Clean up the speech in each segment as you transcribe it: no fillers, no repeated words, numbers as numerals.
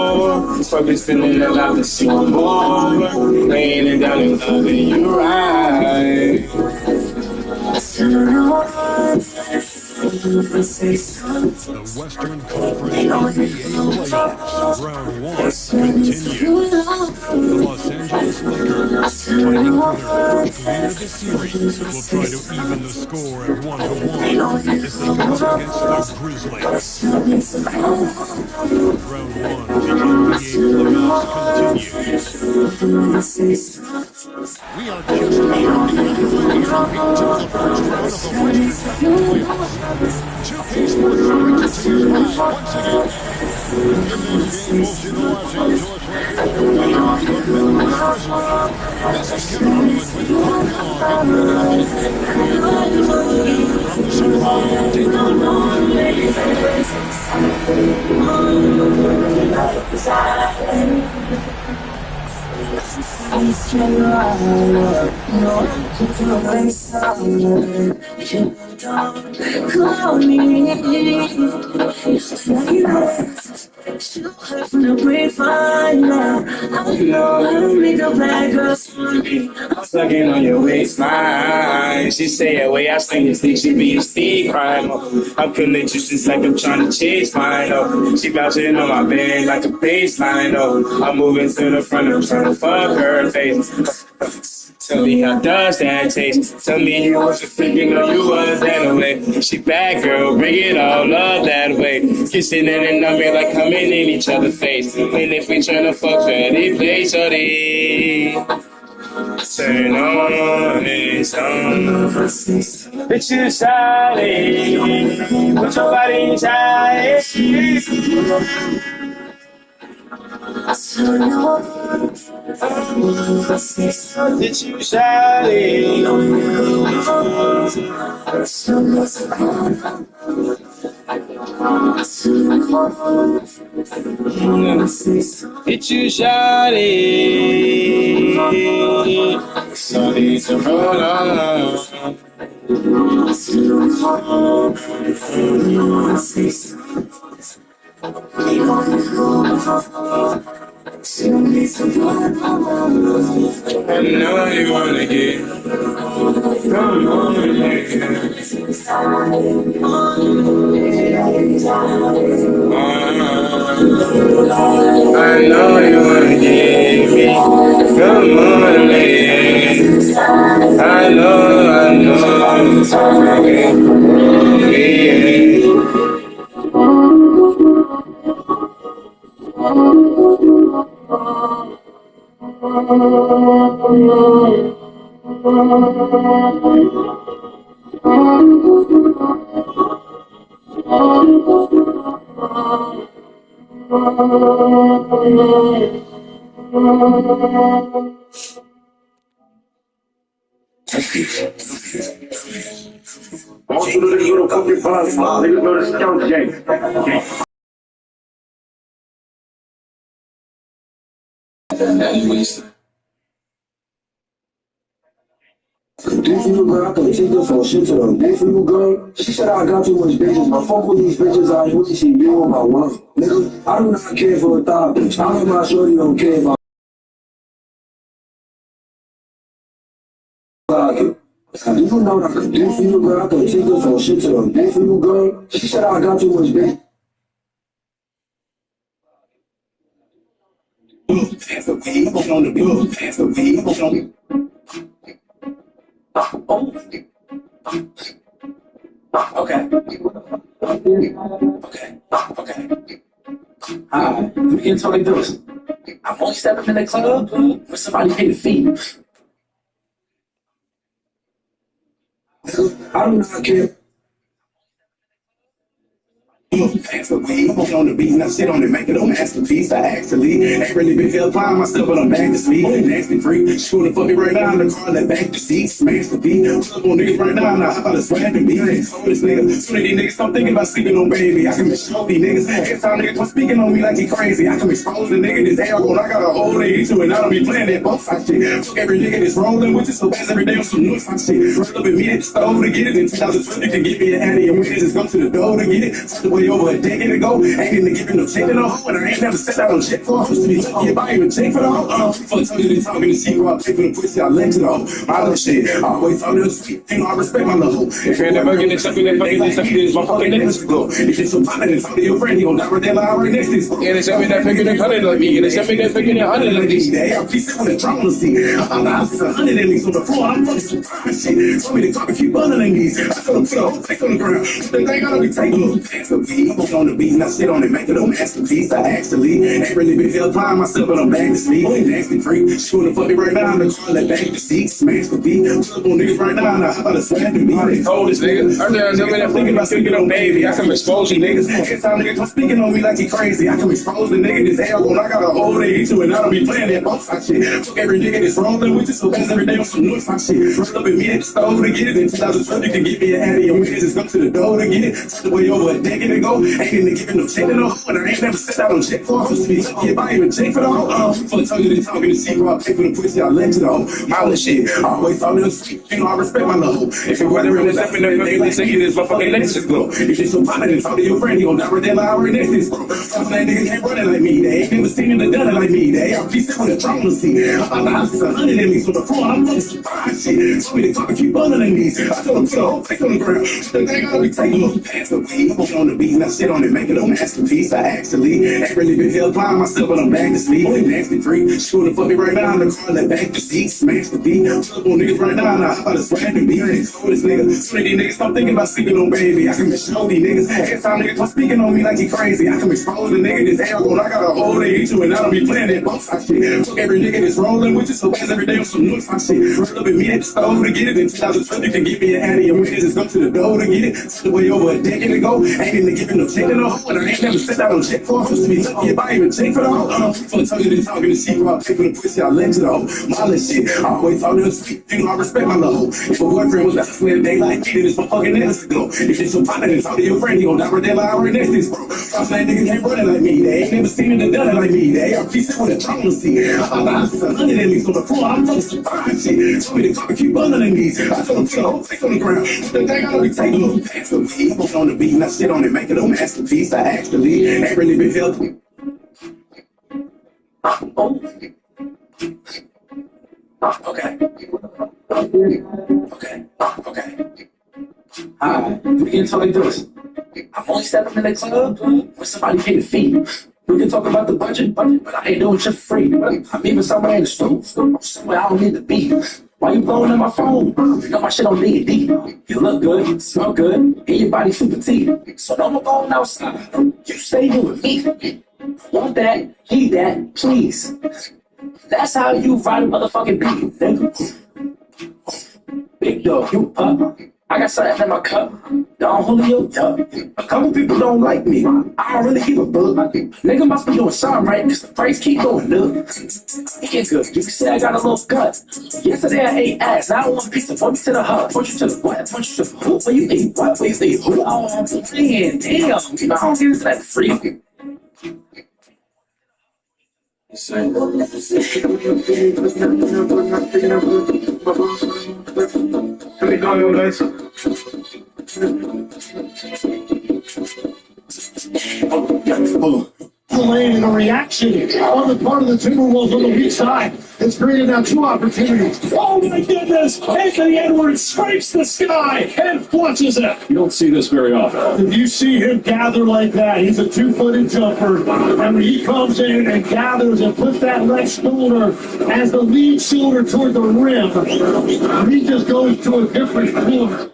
Probably spinning around the sea more, laying it down and loving you right. The Western Conference NBA playoffs, round one, continues. The Los Angeles Lakers, fighting for their fourth win of the series, will try to even the score at 1-1 as they go up against the Grizzlies. Round one of the NBA playoffs continues. We are just pounding underway into the first round of the Western Conference playoffs. 2K Sports brings it to you live once again. In this game, we'll see the Los Angeles Lakers go up against the Memphis Grizzlies. This is Kevin Harlan with Clark Kellogg and Greg Olson. And now here's our host from the Superfly, take Sucking on your waistline. She say away, I sling this thing, she be a steam crime. I'm connected just like I'm trying to chase mine. Oh, she bouncing on my bed like a baseline. Oh, I'm moving to the front, I'm trying to fuck her face. Tell me how does that taste? Tell me you wasn't thinking or you was that way. She bad girl, bring it all up that way. Kissing and numbing like coming in each other's face. And if we tryna fuck, shorty, play shorty. Turn on this song. Bitch, you shawty. Put your body inside. Bitch, you shawty. Bitch, you shawty. So need to roll on. I know you wanna get. Come on, I know you wanna get me. Come on, lady. I know. Want you to legooooo.25 Sf, legooooo.25 Sf. Do for you, girl, I can take this whole shit to them. Do for you, girl. She said I got too much bitches. I fuck with these bitches out here. See you on my one. Nigga, I do not care for a thought, bitch. I know my shorty don't care about it. Do you know that I can do for you, girl? I can take this whole shit to them. Do for you, girl. She said I got too much bitches. Pass the weed on the bill. Pass the weed on the Okay. Alright, let me get to like this. I'm only stepping in the club when somebody pay the fee. I do not care. Pass the weed on the beat, and I sit on it, make it a masterpiece. I actually ain't really been here applying myself, but I'm back to speed. Nasty free, shooting for me right now in the car, that back to seat. Smash the beat, up on niggas right now, how about the swag and beat? So this nigga, soon as these niggas stop thinking about sleeping on baby, I can show these niggas. Every time niggas come speaking on me like he crazy, I can expose the nigga this air when I got a whole nigga to it. I don't be playing that both side shit. Fuck every nigga that's rolling with you, so fast every day on some new side shit. Roll up at me at the stove to get it. In 2020, you can get me a handy and witness, just come to the door to get it. First the way over a decade ago. Ain't into giving no check to no hoe, and I ain't never set out on check for a hoe. To be lucky if I even check for the hoe. Fuck told you they talking to secret, I pay for the pussy, I let to the hoe. My little shit, I always talk to the sweet, you know I respect my little hoe. If you're never getting something that fucking this, my fucking niggas go. If it's so fine, then talk to your friend, he gon' die right there, lie right next to this. And they tell me that figure that 100 like me, and they tell me that figure that 100 like me. They have pieces with a drama to see. I found the house is 100 in me, so the floor, I'm fucking surprised shit. Told me to talk and keep running in these. I told them put a whole take on the ground. They gotta be taking a beat. I'm on the beat, and I sit on it, make it a masterpiece. I actually ain't really been held blind myself, but I'm back to sleep. Nasty freak, she wanna fuck me right now, I'm call that back to seat. Smash the beat, I'm up on niggas right now, now how about a slap to me? They told this nigga, I'm thinking about speaking on baby, I can expose you niggas. Every time niggas come speaking on me like he crazy, I can expose the nigga this hell when I got a whole day into it, I don't be playing that boss shit. Fuck every nigga that's rolling with you, so fast every day on some noise shit. Run up at me at the store to get it, in 2012 you can get me a hattie, and we can just go to the door to get it. Took the way over a decade ago, ain't into giving no check to no hoe, and I ain't never set out on check for a hoe. To be lucky if I even check for the hoe. Fuck told you they talking to secret, I pay for the pussy, I let to the hoe. My little shit, I always thought it was sweet, you know I respect my little hoe. If you're weathering this up in the they say this motherfucking Lexus glow. If you so fine, then talk to your friend, he gon' die right there, lie right next to this bro. Some that niggas ain't running like me, they ain't never seen it or done it like me, they have pieces with a drama to see. I found the house is 100 in me, so the floor, I'm fucking surprised shit. Told me to talk and keep running in these. I told them put a whole take on the ground. They gotta be taking a pass the weed. I'm on the beat, and I sit on it, make it a masterpiece. I actually ain't really been held blind myself, but I'm back to sleep. Nasty freak, she wanna fuck me right now, I'm call that back to seat. Smash the beat, I'm up on niggas right now, now how about a swag to me? I told this nigga, so these niggas stop thinking about sleeping on baby. I can show these niggas. Every time niggas come speaking on me like he crazy, I can expose the nigga this hell when I got a whole day into it, I don't be playing that boss shit. Fuck every nigga that's rolling with you, so fast every day on some noise shit. Run up at me at the store to get it, in 2012 you can get me a hattie, and we can just go to the door to get it. Took the way over a decade ago, ain't into giving no check to no hoe, and I ain't never set out on check for a hoe. To be lucky if I even check for the hoe. Fuck told you they talking to secret, I pay for the pussy, I let to the hoe. My little shit, I always thought it was sweet, you know I respect my little hoe. If a boyfriend was a hustling day like me, then it's my fucking ass to go. If it's so fine, then talk to your friend, he gon' die right there, lie right next to this bro. Some that niggas ain't running like me, they ain't never seen it or done it like me, they have pieces with a drama to see. I found the house is 100 in me, so the floor, I'm fucking surprised shit. Told me to talk and keep running in these. I told them put a whole take on the ground. They gotta be taking a pass the weed. I'm on the beat, and I sit on it, make it a masterpiece. I actually ain't really been held. Okay. Alright, we can talk like this. I'm only stepping in the club when somebody pay the fee. We can talk about the budget, but I ain't doing shit for free. I'm even somewhere in the store, somewhere I don't need to be. Why you blowing up my phone? You know my shit on D&D. You look good, smell good, and your body super petite. So no more going outside. You stay here with me. Want that, need that, please. That's how you ride a motherfucking beat, nigga. Big dog, you up. I got something in my cup. Don Julio, yup. A couple people don't like me. I don't really give a fuck. Nigga must be doing something right, cause the price keep going up. Eating good. You can say I got a little gut. Yesterday I ate ass. Now I want a pizza. Point me to the hub. Point you to the what? Point you to the who? Where you eat what? Where you eat who? Oh, man, damn. You know, I don't get into that free. Delaying a reaction on the part of the Timberwolves on the weak side. It's created now two opportunities. Oh my goodness! Anthony Edwards scrapes the sky and flushes it. You don't see this very often. If you see him gather like that, he's a two-footed jumper. And when he comes in and gathers and puts that left shoulder as the lead shoulder toward the rim, he just goes to a different corner.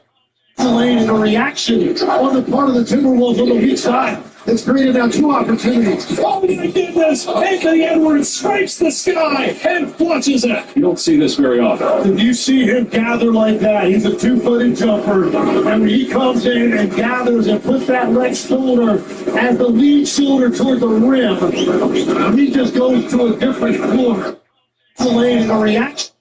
Delaying a reaction on the part of the Timberwolves on the weak side. It's created now two opportunities. Oh my goodness! Anthony Edwards scrapes the sky and flushes it. You don't see this very often. If you see him gather like that, he's a two-footed jumper. And when he comes in and gathers and puts that left shoulder as the lead shoulder toward the rim, he just goes to a different corner. Delaying a reaction.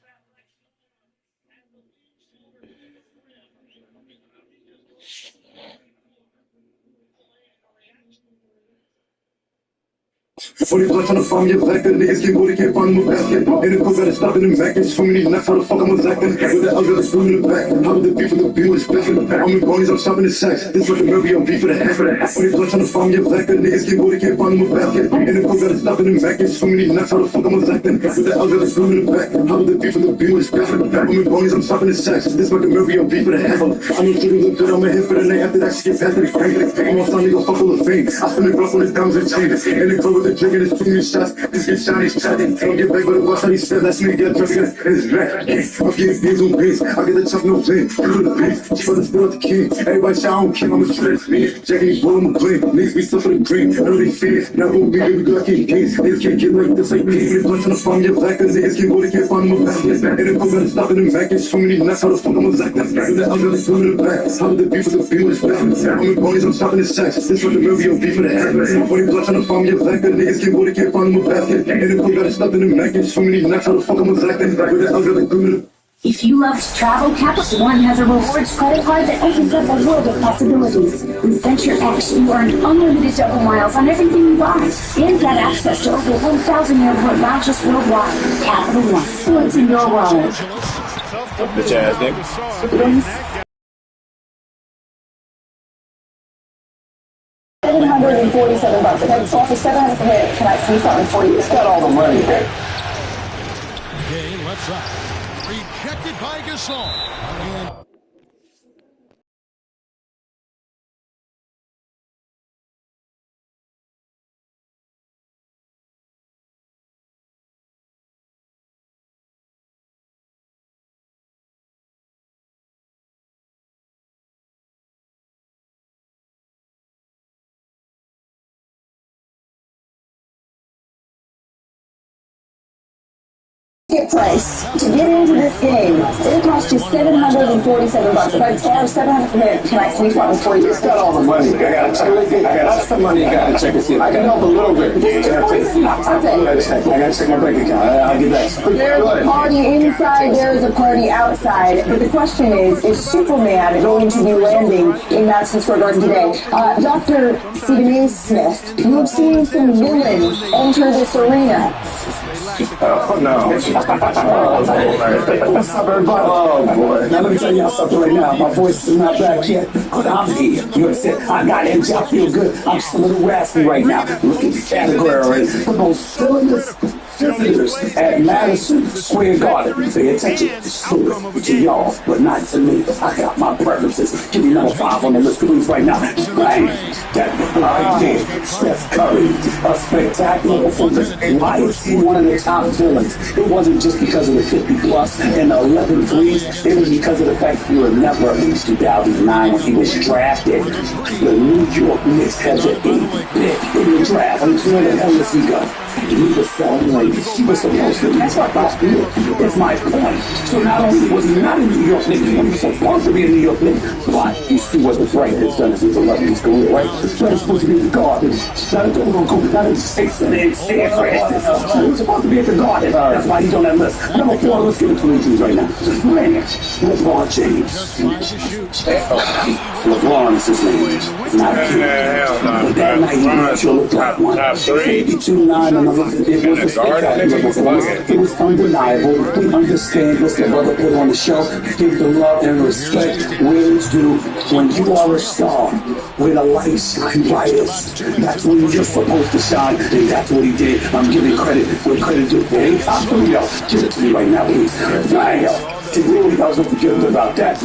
40 plus on the farm, you're black, and niggas get booty, can't find them a basket. And the cook gotta stop in the back, and so many nuts, how the fuck I'm attacking. With that other spoon in the back, how would the beef with the beef is back in the back? I'm in ponies, I'm stopping the sacks. This like a movie, I'm beef for the half of that. 40 plus on the farm, you're black, and niggas get booty, can't find them a basket. And the cook gotta stop in the back, and so many nuts, how the fuck I'm attacking. With that other spoon in the back, how would the beef with the beef is back in the back? I'm in ponies, I'm stopping the sacks. This like a movie, I'm beef for the half of that. I'm shooting look good on my head for the night after that shit past the crank. I'm on Sunday, go fuck all the fame. I spin it rough on his diamonds and chains. And the club with the drink and it's too many shots. This get shot, he's shot. Don't get back with the bus, how he said, that's me, get drunk again. And it's back. I'm getting beans on beans. I get the chop, no pain. I do the beef. For the spill of the king. Everybody shout, I don't care, I'm a shred. Jackie, he's blowing my clean. Niggas be stuff for the green. I know they fear. Now go be, baby, go, I can't gaze. Niggas can't get like this, like me. Punch on the farm, get black. Cause niggas can't go, they can't find my back. And the cook gotta stop in the back. It's so many nuts, how the fuck I'm a zack. With that other spoon in the back. How the beef with the beef is back. I'm in ponies, I'm stopping the sacks. This like a movie, I'm beef for the half. 40 plus on the farm, get black. And niggas can't go, they can't find them a basket. And the cook gotta stop in the back. It's so many nuts, how the fuck I'm a zack. With that other spoon. If you love to travel, Capital One has a rewards credit card that opens up a world of possibilities. With Venture X, you earn unlimited double miles on everything you buy and get access to over 1,000 airport lounges worldwide. Capital One, what's in your wallet? Bitch ass nigga. 747 bucks. If I saw for 700 per minute, can I see something for you? It's got all the money there. Game left side. Rejected by Gasol. Again. Price to get into this game, it cost you 747 bucks. If I borrow 700 per minute, can I see something for you? It's got all the money. I gotta check. That's the money. I gotta check and see if I can help a little bit. I gotta check my bank account. I'll get back. There's a party inside, there's a party outside. But the question is Superman going to be landing in Madison Square Garden today? Dr. Stephen A. Smith, you have seen some villains enter this arena. Oh, no. What's up, everybody? Oh, boy. Now, let me tell y'all something right now. My voice is not back yet, but I'm here. You understand? I got energy. I feel good. I'm just a little raspy right now. Look at the category. The most villainous visitors at Madison Square Garden. Pay attention to y'all, but not to me. I got my preferences. Give me number 5 on the list, please, right now. Bang! That right there. Steph Curry. A spectacular performance. Why is he one of the top villains? It wasn't just because of the 50 plus and the 11 threes. It was because of the fact that he was never in 2009 when he was drafted. The New York Knicks had the 8th pick in the draft. And where the hell does he go? He was selling ladies. He was supposed to. That's what I feel. That's my point. So not only was he not in New York Knicks, he was supposed to be in New York Knicks, but you see what the Frank has done since 11 school, right? So he's supposed to be in the Garden. Not in States and in San Francisco. He's supposed to be at the Garden. That's why he's on that list. Number 4, let's give it to these right now. LeBron James. LeBron is his name. Not cute. But that night he was your top one. 82-9. It was a spectacular performance. It was undeniable. We understand what the brother put on the show. Give the love and respect where it's due. When you are a star, where the light shine brightest, that's when you're supposed to shine, and that's what he did. I'm giving credit where credit due. Hey, I'm doing y'all. Give it to me right now, please. Bam! It really doesn't forget about that.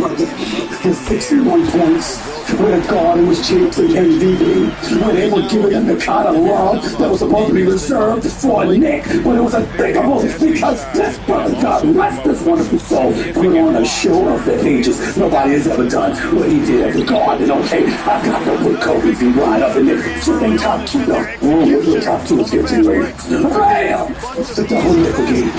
His 61 points, where the Garden was cheered to MVP, when they were giving him the kind of love that was supposed to be reserved for Nick, when it was unthinkable, because this brother, God rest this wonderful soul, put on a show of the ages nobody has ever done. What he did at the Garden, okay, I got to put Kobe B. right up in there. So they top 2 though. We'll do top 2, let's get to you later. Bam! The double nickel game.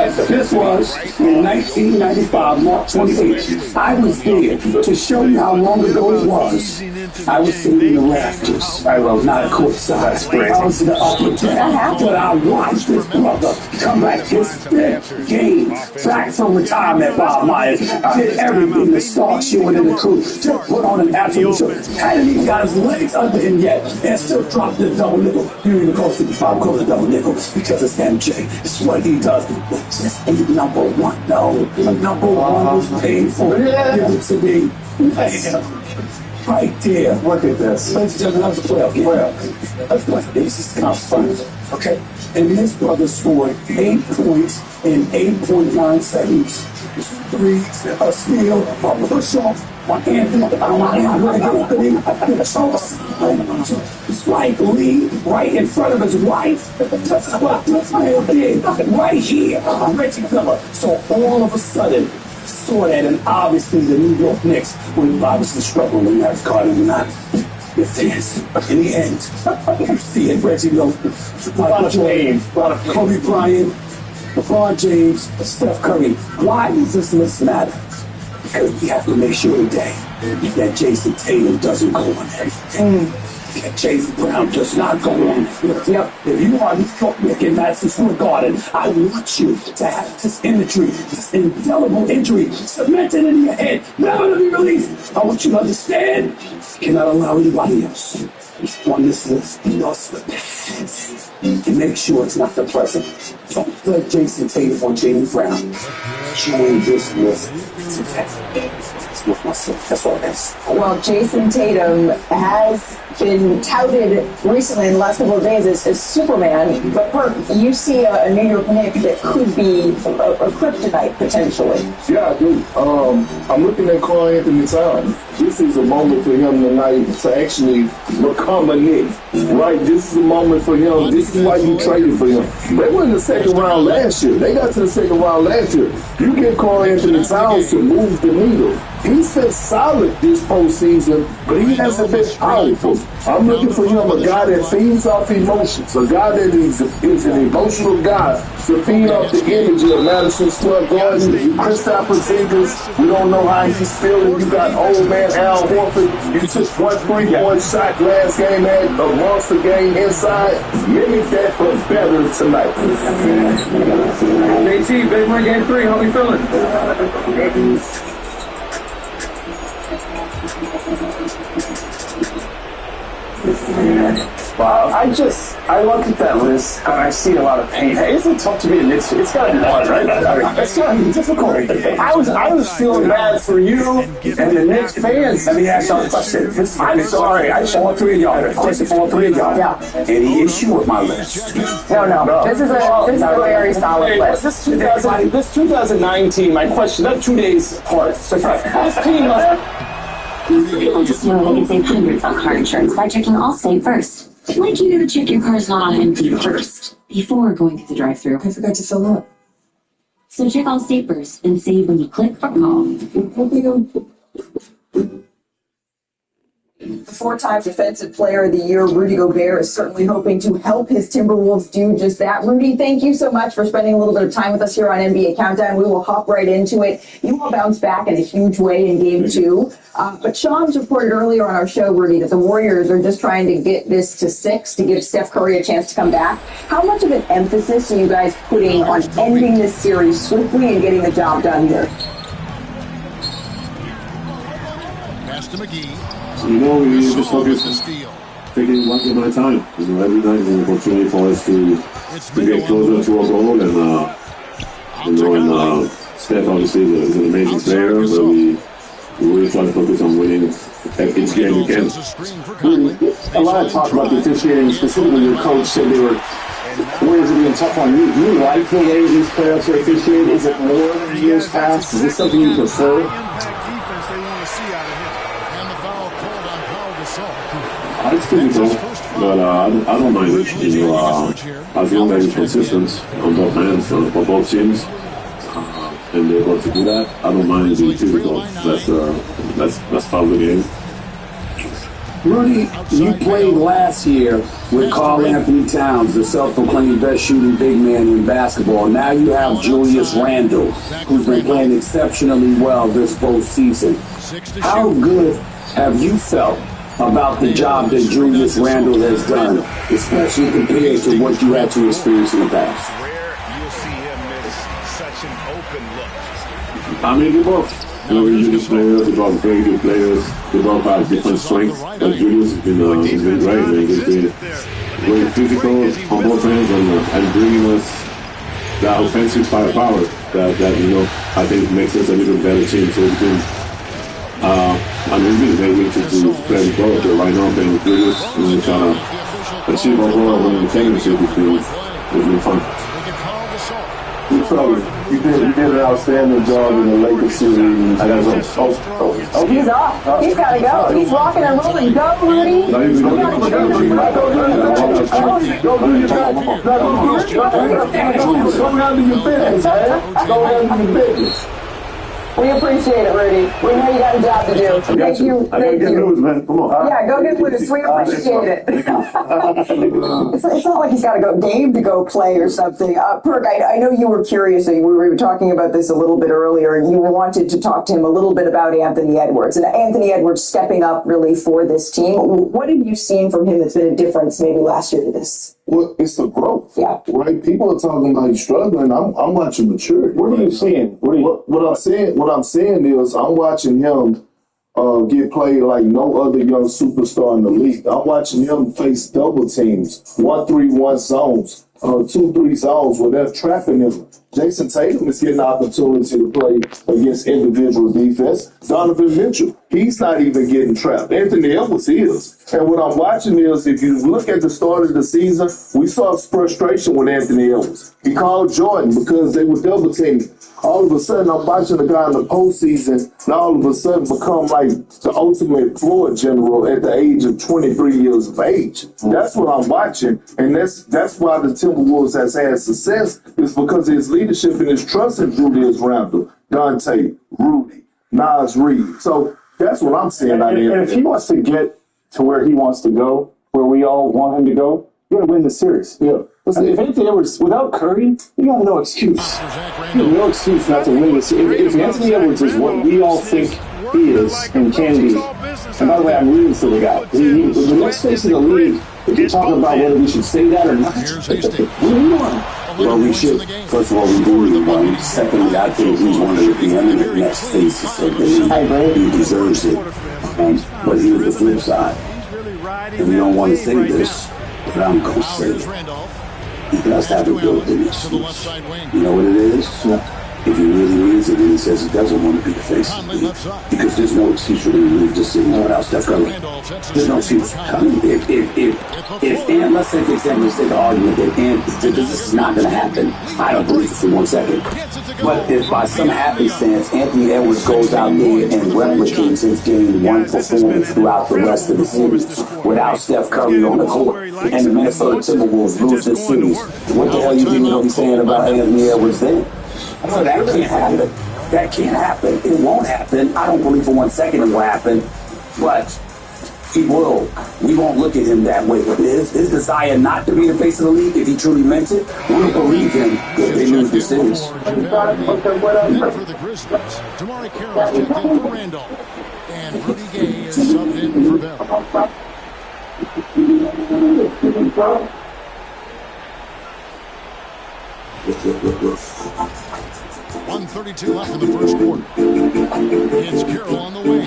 This was in 1995, March 28th. I was here to show you how long ago it was. I was sitting in the rafters. I was not a courtside. I was in the upper deck. But I watched this brother come back his fifth game back from retirement. Bob Myers did everything to start shooting in the crew. Just put on an absolute show. Hadn't even got his legs under him yet, and still dropped the double nickel. You even call 55 calls the double nickel because it's MJ. It's what he does. But just ain't number one. No, number one was painful. Give it to me. Right there. Look at this. Ladies and gentlemen, that's 12. Let's play. This is kind of fun. Okay? And this brother scored 8 points in 8.9 seconds. 3, a steal, a push off, one hand, Spike Lee right in front of his wife. That's what this man did right here. Reggie Miller. So all of a sudden, saw that, and obviously the New York Knicks were obviously struggling in that card and not. Your fans, in the end, you see it, Reggie Miller, Michael Jordan, Kobe Bryant, LeBron James, Steph Curry. Why does this list matter? Because we have to make sure today that Jason Tatum doesn't go on everything. That Jason Brown does not go on. Yep. If you are New York Knicks in Madison Square Garden, I want you to have this imagery, this indelible injury cemented in your head, never to be released. I want you to understand, you cannot allow anybody else on this list be us the past. And make sure it's not the present. Don't let Jason Tatum or Jaylen Brown join this list today. That's all it is. Well, Jason Tatum has been touted recently in the last couple of days as Superman, but Bert, you see a New York Knicks that could be a kryptonite potentially. Yeah, I do. I'm looking at Carl Anthony Towns. This is a moment for him tonight to actually become a Knick. Right? This is a moment for him. This is why you traded for him. They were in the second round last year. They got to the second round last year. You get Carl Anthony Towns to move the needle. He's been solid this postseason, but he hasn't been powerful. I'm looking for him, a guy that feeds off emotions, a guy that is an emotional guy to feed off the energy of Madison Square Garden, Kristaps Porzingis. We don't know how he's feeling. You got old man Al Horford. You took 1 3-point shot last game, had a monster game inside. Mimic that, but better tonight. JT, big win game 3. How we feeling? Wow, I look at that list and I see a lot of pain. Hey, isn't it tough to be a Knicks? It's gotta be hard, right? It's gotta be difficult. I was feeling bad for you and the Knicks fans. Let me ask y'all a question. I'm sorry, I saw all 3 of y'all. Of course, it's all 3 of y'all. Yeah. Any issue with my list? No. This is a very solid list. This 2019, my question, that's 2 days apart. So this team must. People just know they save hundreds on car insurance by checking Allstate first. I'd like you to check your car's not on empty first, before going through the drive-thru. I forgot to fill up. So check Allstate first and save when you click or call. The 4-time Defensive Player of the Year, Rudy Gobert, is certainly hoping to help his Timberwolves do just that. Rudy, thank you so much for spending a little bit of time with us here on NBA Countdown. We will hop right into it. You will bounce back in a huge way in Game 2. But Shams reported earlier on our show, Rudy, that the Warriors are just trying to get this to 6 to give Steph Curry a chance to come back. How much of an emphasis are you guys putting on ending this series swiftly and getting the job done here? Pass to McGee. You know, we just focus on taking one game at a time. You know, every night is an opportunity for us to get closer to our goal. And Steph obviously is an amazing player, but we really try to focus on winning each game we can. A lot of talk about the officiating, specifically your coach said they were Warriors are being tough on you. Do you like the way these playoffs are officiated? Is it more than years past? Is this something you prefer? It's physical, but I don't mind it. You know, as long as it's consistent on both ends, for both teams, and they're able to do that, I don't mind it being physical. That's part of the game. Rudy, you played last year with Karl Anthony Towns, the self-proclaimed best shooting big man in basketball. Now you have Julius Randle, who's been playing exceptionally well this postseason. How good have you felt about the job that Julius Randle has done, especially compared to what you had to experience in the past? Rare you'll see him miss such an open look. I mean, they both really good players, they both very good players, they both have different strengths. But Julius has been great, man. He's been very physical on both ends and bringing us that offensive firepower that I think makes us a little better team. So it's been, we've been very to play with both. But right now, playing with Julius and trying to achieve our goal in the championship has been fun. You did an outstanding job in the Lakers series. Oh, he's off. He's got to go. He's rocking and rolling. Go, Rudy. Go do your business, man. Go handle your business. We appreciate it, Rudy. We know you got a job to do. Thank you. I gotta get loose, man. Come on. Yeah, go get loose. We appreciate it. It's not like he's got to go game to go play or something. Perk, I know you were curious. We were talking about this a little bit earlier. You wanted to talk to him a little bit about Anthony Edwards. And Anthony Edwards stepping up really for this team. What have you seen from him that's been a difference maybe last year to this? Well, it's the growth. Yeah. Right? People are talking about he's struggling. I'm watching maturity. What are you seeing? What I'm saying is I'm watching him get played like no other young superstar in the league. I'm watching him face double teams, 1-3-1 zones, 2-3 zones where they're trapping him. Jason Tatum is getting an opportunity to play against individual defense. Donovan Mitchell, he's not even getting trapped. Anthony Edwards is. And what I'm watching is, if you look at the start of the season, we saw frustration with Anthony Edwards. He called Jordan because they were double teaming. All of a sudden, I'm watching a guy in the postseason and all of a sudden become like the ultimate floor general at the age of 23 years of age. That's what I'm watching. And that's why the Timberwolves has had success, is because of his leadership and his trust in Julius Randle, Dante, Rudy, Nas Reed. So that's what I'm seeing out there. And if he wants to get to where he wants to go, where we all want him to go, you got to win the series. Yeah. Listen, if Anthony Edwards, without Curry, you got no excuse. You have no excuse not to win this. If Anthony Edwards is what we all think he is and can be, and by the way, I'm rooting for the guy. The next face of the league, we can talk about whether we should say that or not. Well, we should. First of all, we do need one. Secondly, I think he's one of the preeminent next faces of the league. He deserves it. But here's the flip side. And we don't want to say this, but I'm going to say it. He does have a built-in excuse. You know what it is? If he really means it and he says he doesn't want to be the face of the league. Because there's no excuse for him to leave just sitting without Steph Curry. There's no excuse. I mean, if let's say, for example, let's take the argument that this is not going to happen. I don't believe it for 1 second. But if by some happenstance Anthony Edwards goes out there and replicates his game one performance throughout the rest of the series without Steph Curry on the court, and the Minnesota Timberwolves lose this series, what the hell you think you'll be saying about Anthony Edwards then? No, that can't happen. That can't happen. It won't happen. I don't believe for 1 second it will happen. But he will. We won't look at him that way. But his desire not to be the face of the league, if he truly meant it, we'll believe him if they lose the series. For the Grizzlies, Damari Carroll checked in for Randall. And Rudy Gay is subbed in for Bell. 1:32 left in the first quarter. It's Carroll on the wing.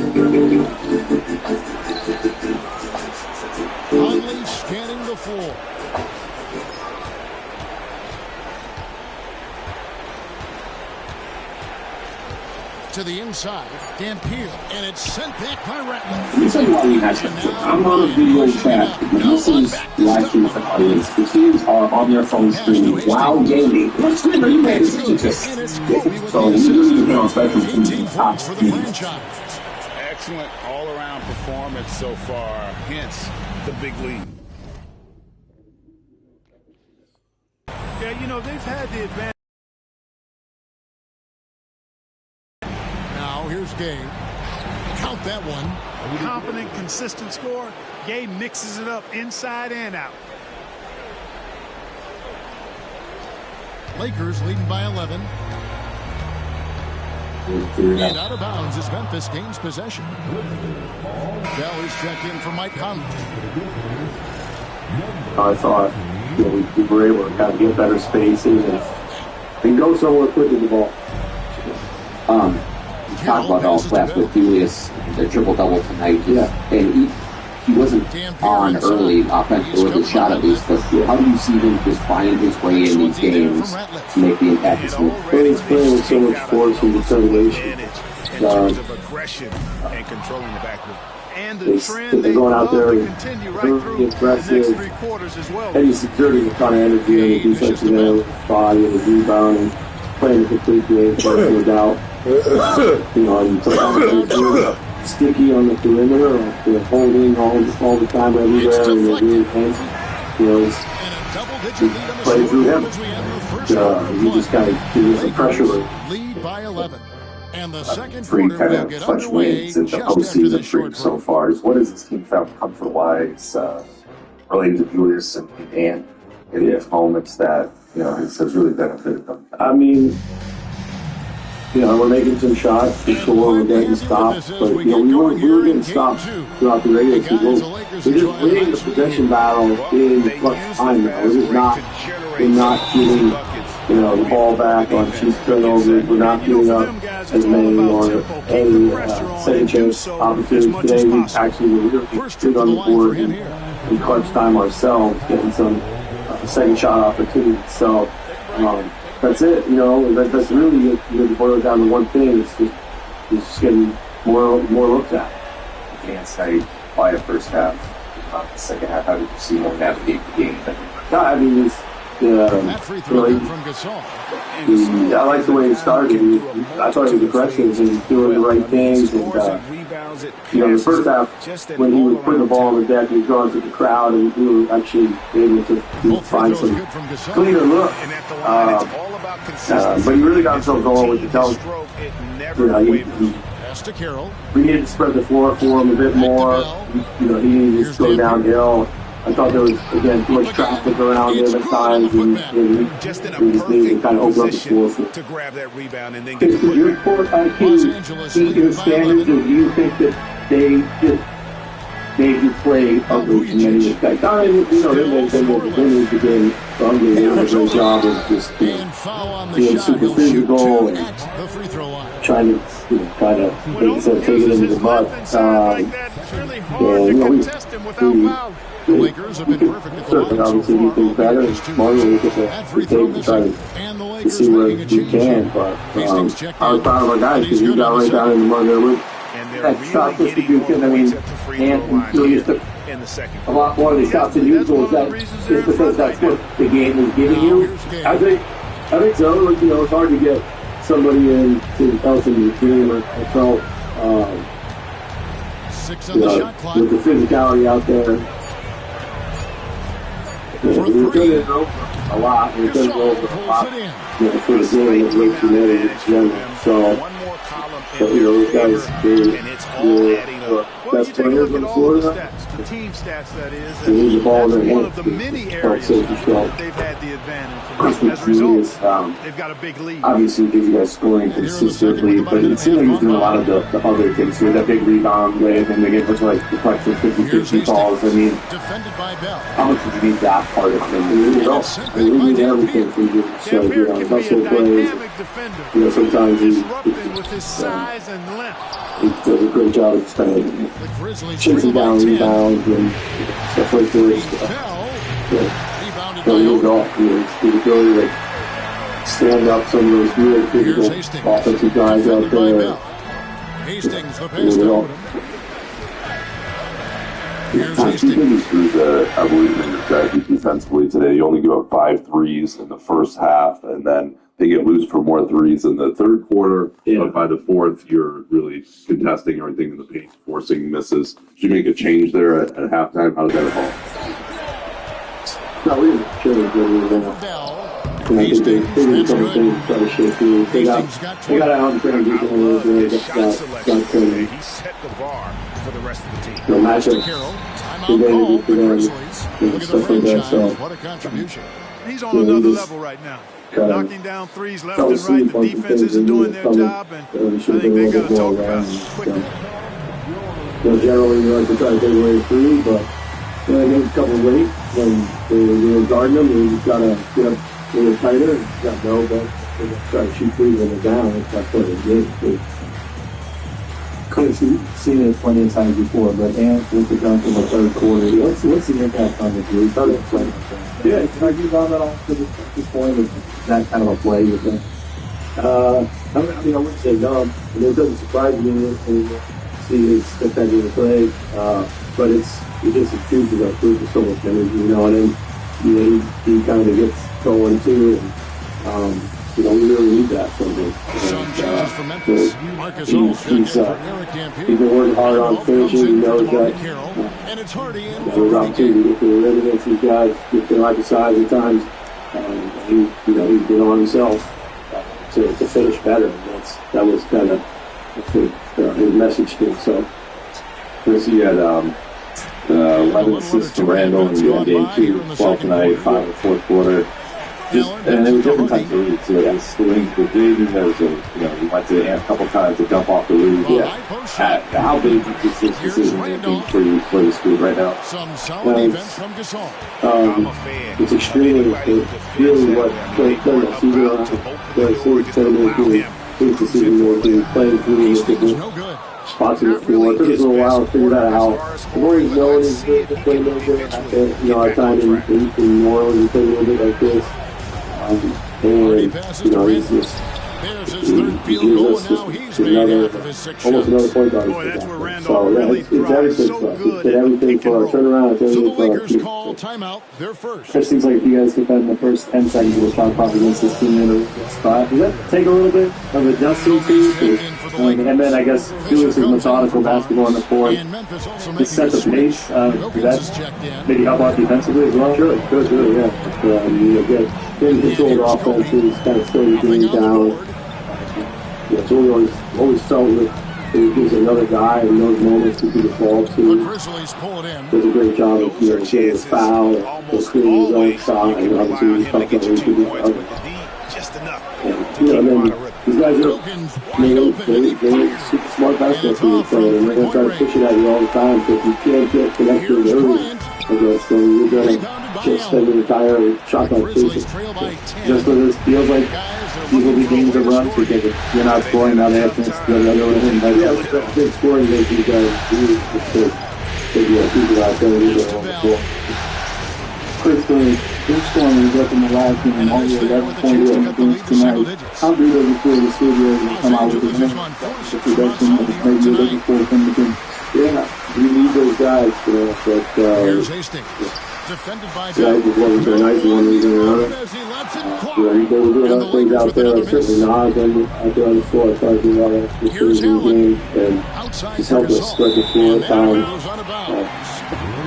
Conley scanning the floor. To the inside, Dampier, and it's sent back by Rattler. Let me tell you why we had to. I'm on a video chat. This is live stream with the audience. The teams are on their phones streaming while gaming. Let's see what you made this. So we really depend on special teams and top teams. Excellent all-around performance so far. Hence the big lead. Yeah, you know, they've had the advantage. Now here's Gay. count that one. Confident, consistent score. Gabe mixes it up inside and out. Lakers leading by 11. And out of bounds as Memphis gains possession. Bell is checked in for Mike Conley. I thought we were able to kind of get better spacing and go somewhere quick with the ball. You talked about all class with Julius, the triple-double tonight. And he wasn't on early offensively with the shot at least, but how do you see him just finding his way in these games to make the impact this move? Well, he's playing with so much force and determination. In terms of aggression and controlling the backcourt. And the trend they're going out there continue right through aggressive, the next 3 quarters as well. and he's exerting a ton of energy on the defensive end of his body and his rebounding, playing a complete game, no doubt. And sometimes they're sticky on the perimeter, or they're holding all the time everywhere, and they're doing things. It's play through him. He just kind of gives the pressure. Lead by 11. And the second three quarter will kind get of clutch underway wins in the just after postseason this for short so break. far. What has this team found comfort-wise related to Julius and in these moments that has really benefited them? I mean, we're making some shots for sure. We're getting stopped, but we were getting stopped throughout the regular season. We're just winning the possession battle in clutch time now. We're not getting the ball back on cheap turnovers. We're not giving up as many or any second chance opportunities. Today we actually were really good on the board in clutch time ourselves, getting some second shot opportunities. So that's it. That's really to boil it down to one thing. It's just getting more looks at. You can't say quiet first half. The second half, how did you see him navigate the game? I mean, That free throw good from Gasol. I like the way he started. I thought he was aggressive and doing the right things. And the first half, when he was putting the ball on the deck, he was going to the crowd, and we were actually able to find some cleaner look. But he really got himself going with the telling. We needed to spread the floor for him a bit more. He needed to go downhill. I thought there was, again, too much traffic around him at times, and we just needed to kind of open up the floor for him. To grab that rebound and then Does your court IQ meet your standards, or do you think that they just made you play ugly in many respects? I mean, they've been the game ugly. They did a great job of just being super physical and trying to, like you said, take it into the mud. The Lakers have been perfect at the line. Obviously, do things better. Mario look at the tape to try to see where we can. But I was proud of our guys because we got right down in the mud there with that shot distribution. I mean, and Julius took a lot more of the shots than usual. Is that just because that's what the game is giving you? I think so. It's hard to get somebody else in the team or so. With the physicality out there. We're good a lot. We're good over a lot. For the game, it's way too many. So, those guys, they're best players in Florida. The team stats, that is. They need the ball in their One hands. of the many areas that they've had the advantage. As a result, they've got a big lead. Obviously, these guys scoring consistently, but it seems like he's doing a lot of the other things. So that big rebound wave, and they get much like the deflection 50-50 calls. I mean, how much did you need that part of him? We need everything from you. So, hustle plays. Sometimes with his size and length. he does a great job of kind of chasing down rebounds and stuff like this. He's the ability to stand up some of those really physical offensive guys out there. Hastings, the pass to Odom. I believe in your strategy defensively today. You only give up 5 threes in the first half, and then they get loose for more threes in the third quarter. But by the fourth, you're really contesting everything in the paint, forcing misses. Did you make a change there at halftime? How did that evolve? No, we didn't change anything. And I think they did a couple things to try to shake through. They got out in transition a little bit. He set the bar for the rest of the team. The matchup, Timeout call, the Grizzlies. Look at the franchise. What a contribution. He's on another level right now. Knocking down threes left and right. The defense isn't doing their job, and I think they got to talk about it quickly. Generally, you like to try to take away three, but they made a couple late when they were guarding them. You just got to get up a little tighter and got to go, but they try to shoot threes when they're down. That's what they did. Could have seen it plenty of times before, but Ant with the dunk in the third quarter. What's the impact on the group? Yeah, can I give on that off to this point? Is that kind of a play, you think? I wouldn't say no. It doesn't surprise me to see his spectacular play, but it's just a huge group of so much energy, and then he kind of gets going too. And, we really need that from him. He's been working hard on finishing. He knows that there's opportunity to win against these guys with their lack of size at times. He's been on himself to finish better. That was kind of his message to him. So, Chris, he had 11 assists to Randall in game 2, 12 tonight, 5 in the fourth quarter. And there were different types of reads. There was the wings were big, and there was he went to Ant a couple times to dump off the roof. Yeah. How big is this decision making for this group right now? It's extremely really what playing a season around his decision making, playing through the different spots in the floor. It took us a little while to figure that out. The more he's known he's the playmaker. Our time in New Orleans, he played a little bit like this. And, he's just, he gives us just almost another point guard. So, it's everything for us. It's everything for our turnaround. It's everything for our team. It just seems like if you guys get that in the first 10 seconds of the shot clock against this team in a spot, does that take a little bit of adjusting to? And then I guess Julius is methodical basketball on the floor. Just set the pace. Does that maybe help out defensively as well? Sure, yeah. Getting controlled offenses, kind of slowing things down. Julie always felt that he gives another guy in those moments to be the ball to. Does a great job of getting a foul, or screening his own shot, and obviously he's talking about and then these guys are super smart basketball team, and they're going to try to push it at you all the time. So if you can't get connected early, I guess, then you're going to just spend your entire shot clock chasing. Just when it feels like these will be games of runs because if you're not scoring, now they have to go the other way. That big scoring makes you guys do people out there who are on the floor. Quickly, big scoring was up in the last game and only 11 points in the games tonight. How do you look for the studio to come out with the win? The production that maybe you're looking for from the team? Yeah, you need those guys, Here's Hastings. Defended by guys just wasn't very nice in one reason or another. They were doing other things out there. Certainly not been out there on the floor. I tried to do a lot of extra things in the game and just helped us spread the floor time.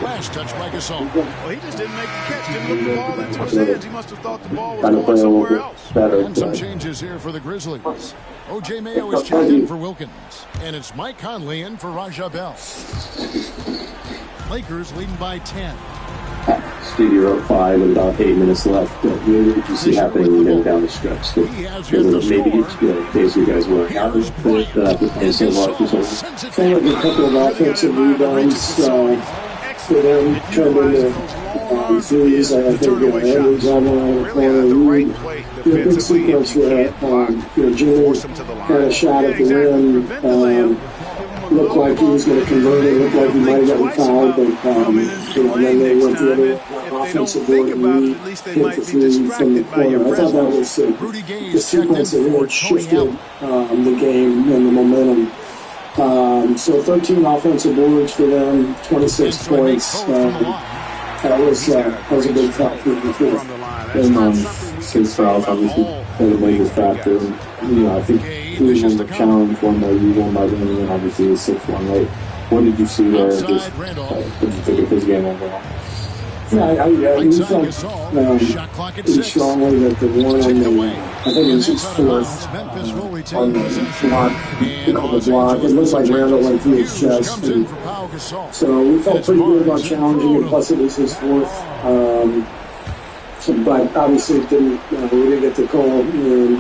Last touch by Gasol. Well, he just didn't make the catch. Didn't look the ball into his hands. He must have thought the ball was going somewhere else. And some changes here for the Grizzlies. O.J. Mayo is checked in for Wilkins. And it's Mike Conley in for Raja Bell. Lakers leading by 10. Steve, you're up 5 with about 8 minutes left. What did you see happening down the stretch? Maybe it's good in case you guys were out of it. Like a couple of offensive rebounds for them, turned into threes. I think Andrews on the corner. Big sequence where Jimmy had a shot at the rim. Looked like he was going to convert it. Looked like he might have gotten fouled, but and then they went to the offensive board and hit the three from the corner. I thought that was the sequence that really shifted the game and the momentum. So 13 offensive boards for them, 26 points. That was a big factor before. And 6 fouls, obviously, played a major factor. I think Cleveland the challenge one by you, one by them, and then obviously the 6-1, right? What did you see there? What did you think of his game overall? We felt pretty strongly that the one on the, I think it was his fourth on the block, the block. It looked like Randall went through his chest. And so we felt pretty good about challenging it, plus it was his fourth. But obviously it didn't, we didn't get the call, and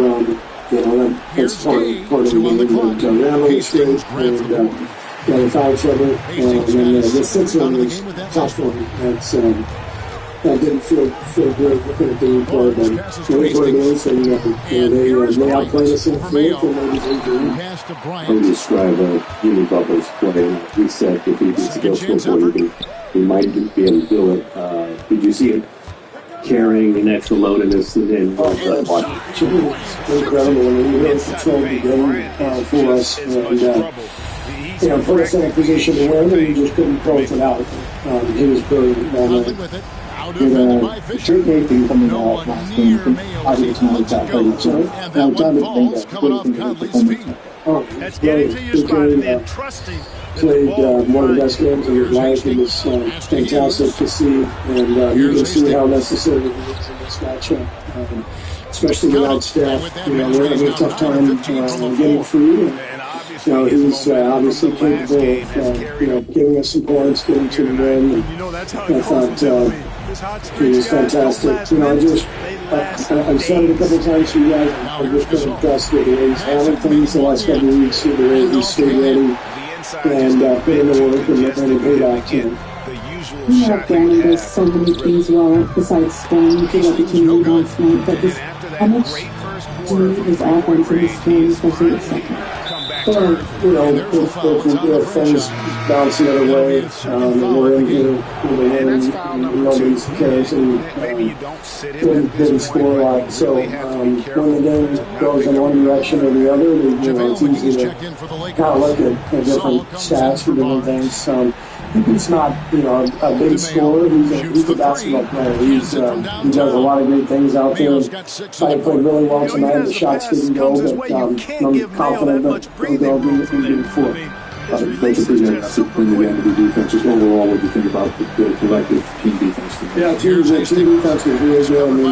that's part of the game. But Randall was great, and the foul trouble, and then the sixth one was tough one. That didn't feel great looking at the replay, but it is what it is, and they outplayed us in the fourth, and maybe they do. I would describe Jimmy Butler's play. He said if he gets to go score for you, he might be able to do it. Did you see him carrying an extra load in this? Jimmy was incredible. I mean, he really controlled the game for us, and put us in a position to win, and we just couldn't close it out. He was brilliant on that. Trade Nathan coming out last game, obviously not that great. So, now time is That's getting to your spot and then trusting. Played one of the best games of his life. It was fantastic to see, and you can see how necessary it is in this matchup, especially without staff. We're having a tough time getting food. And, he's obviously capable of giving us some points, getting to the win. And I thought he was fantastic. I've said it a couple times to you guys. I've just been impressed with the way he's handled things the last couple of weeks, the way he's stayed ready and put in the work and it paid off. We have done this so many things well besides scoring to let the team last night, but just how much do his offense in this game, especially the second? If things bounce the other way, and we're in here with the win, and nobody's cares, and didn't score a lot. So when the game goes in one direction or the other, it's easy to kind of look at different stats for different things. He's not, a big scorer. He's a basketball player. He does a lot of great things out there. I played really well tonight. The shots didn't go, but I'm confident that he'll go in four. That's a pretty good discipline again to the defense. Just overall, what do you think about the collective team defense? Yeah, team defense was really good. I mean,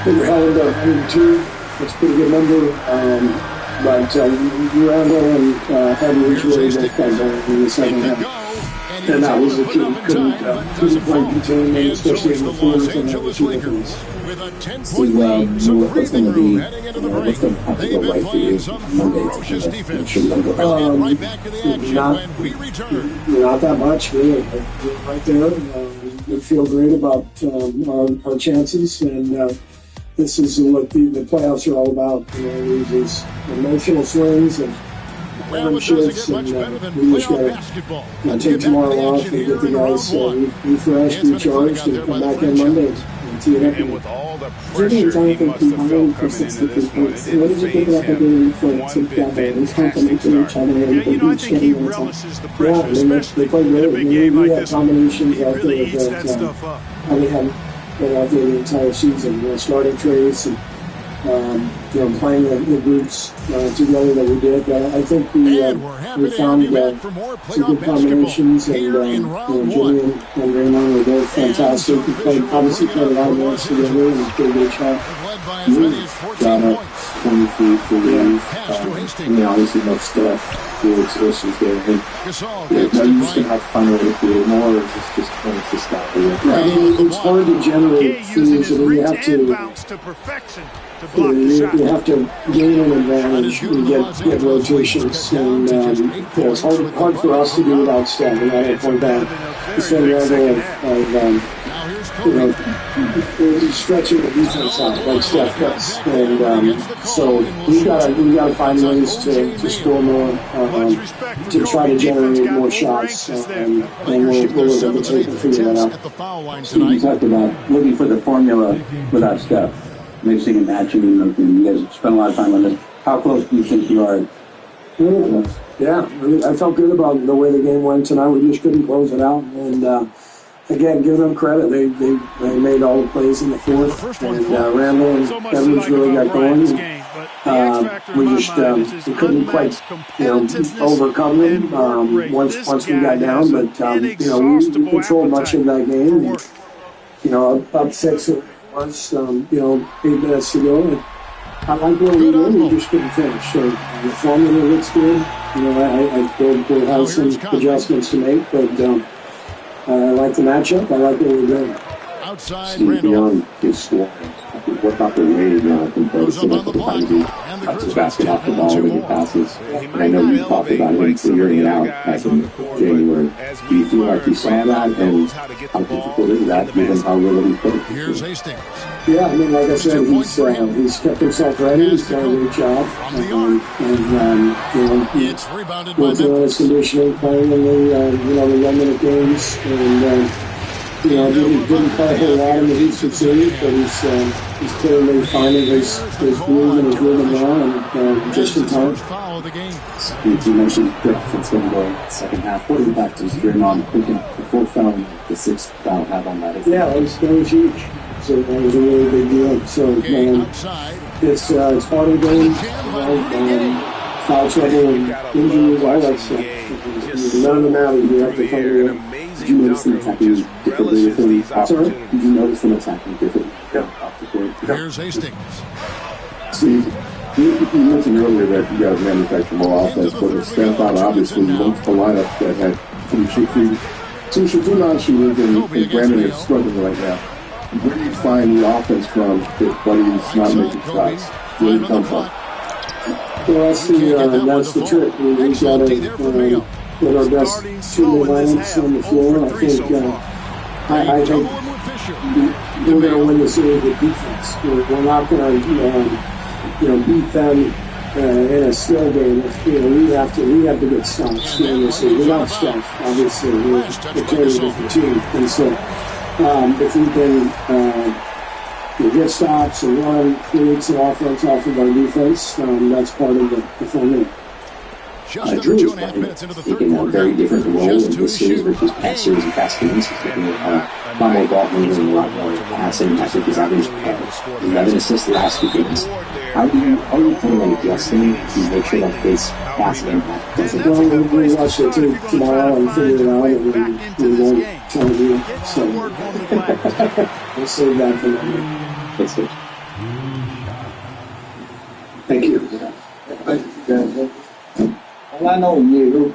we held 102. That's a pretty good number. But Randall and Edwards really both got going in the second half. And that was the key. Couldn't play containment, especially in the fourth, and that was the difference. What's going to be, what's going to have to go right for you Monday? Not that much, really. Right there. We feel great about our chances, and this is what the playoffs are all about. These emotional swings and shifts, and we just got to take tomorrow off and get the guys refreshed, recharged, and come back on Monday and tee it up again. Jimmy and Jonathan combined for 63 points. What did you think about the game for together and complementing each other and each getting on top? They played great. We had combinations out there that we haven't been out there the entire season. Starting trades and playing the groups together that we did. I think we found some good combinations, and Jimmy and Raymond were both fantastic. We obviously played a lot of minutes together and did a good job. Got up 23 for wins. Obviously no stuff. Felix versus there. Now you just have to find a way to create more, or just want to stop it. It's hard to generate things, and you have to gain an advantage and get rotations, and it's hard for us to do without Steph. And I point that instead of stretching the defense out like Steph does, and so we gotta find ways to score more, to try to generate more shots, and we'll look to figure that out. You talked about looking for the formula without Steph, mixing and matching, and you guys spent a lot of time on this. How close do you think you are? Really close. Yeah, really, I felt good about the way the game went tonight. We just couldn't close it out, and again, give them credit. They made all the plays in the fourth, and Randall and Edwards really got going. We just we couldn't quite, overcome them once we got down. But we controlled much of that game. And, up 6 it was 8 minutes to go. And I like where we were. We just couldn't finish. So the formula looks good. We'll have some adjustments to make, but I like the matchup. I like what we're doing. Steve Young is scoring. What about the way compared to like the times he cuts his basket off the ball when he passes? And I know you talked about him figuring it out back in January. Do you feel like you saw that, and how difficult is that given how little he played? Here's Hastings. Yeah, I mean, like I said, he's kept himself ready. He's done a great job. We're doing his conditioning, playing in the 1 minute games, and didn't play a whole lot in the Eastern Series, but he's clearly finding his groove and his rhythm now, and just in time. You mentioned good offense going to go in the second half. What impact does Draymond picking up the fourth foul and the sixth foul have on that? Yeah, that was huge. So that was a really big deal. So it's part of the game. Foul trouble and injuries, all that stuff. None of them matters. We have to find a way. Did you notice them attacking differently with him off the court? Did you notice them attacking differently off the court? Here's Hastings. See, you mentioned earlier that you guys manufacture more offense, but the step out obviously went to the lineup that had two non-shooters, and Brandon is struggling right now. Where do you find the offense from if Buddy's not making shots? Where do you come from? Well, that's the trick. We got to put our best two lineups on the floor. I think we're going to win the series with defense. We're not going to beat them in a still game. We have to get stops in this series. Without Steph, obviously, we're clearly with the team. And so if we can get stops and run, create some offense off of our defense, that's part of the formula. Drew is taking a very different role in this series versus past series and past games. He's taking a lot more ball moving, a lot more passing. I think he's averaged 11 assists the last 2 games. How are you planning on adjusting to make sure that his passing impact doesn't? Well, we'll watch it tomorrow and figure it out, and we won't try to do it. So we'll save that for later. That's good. Thank you. Thank you. I know you.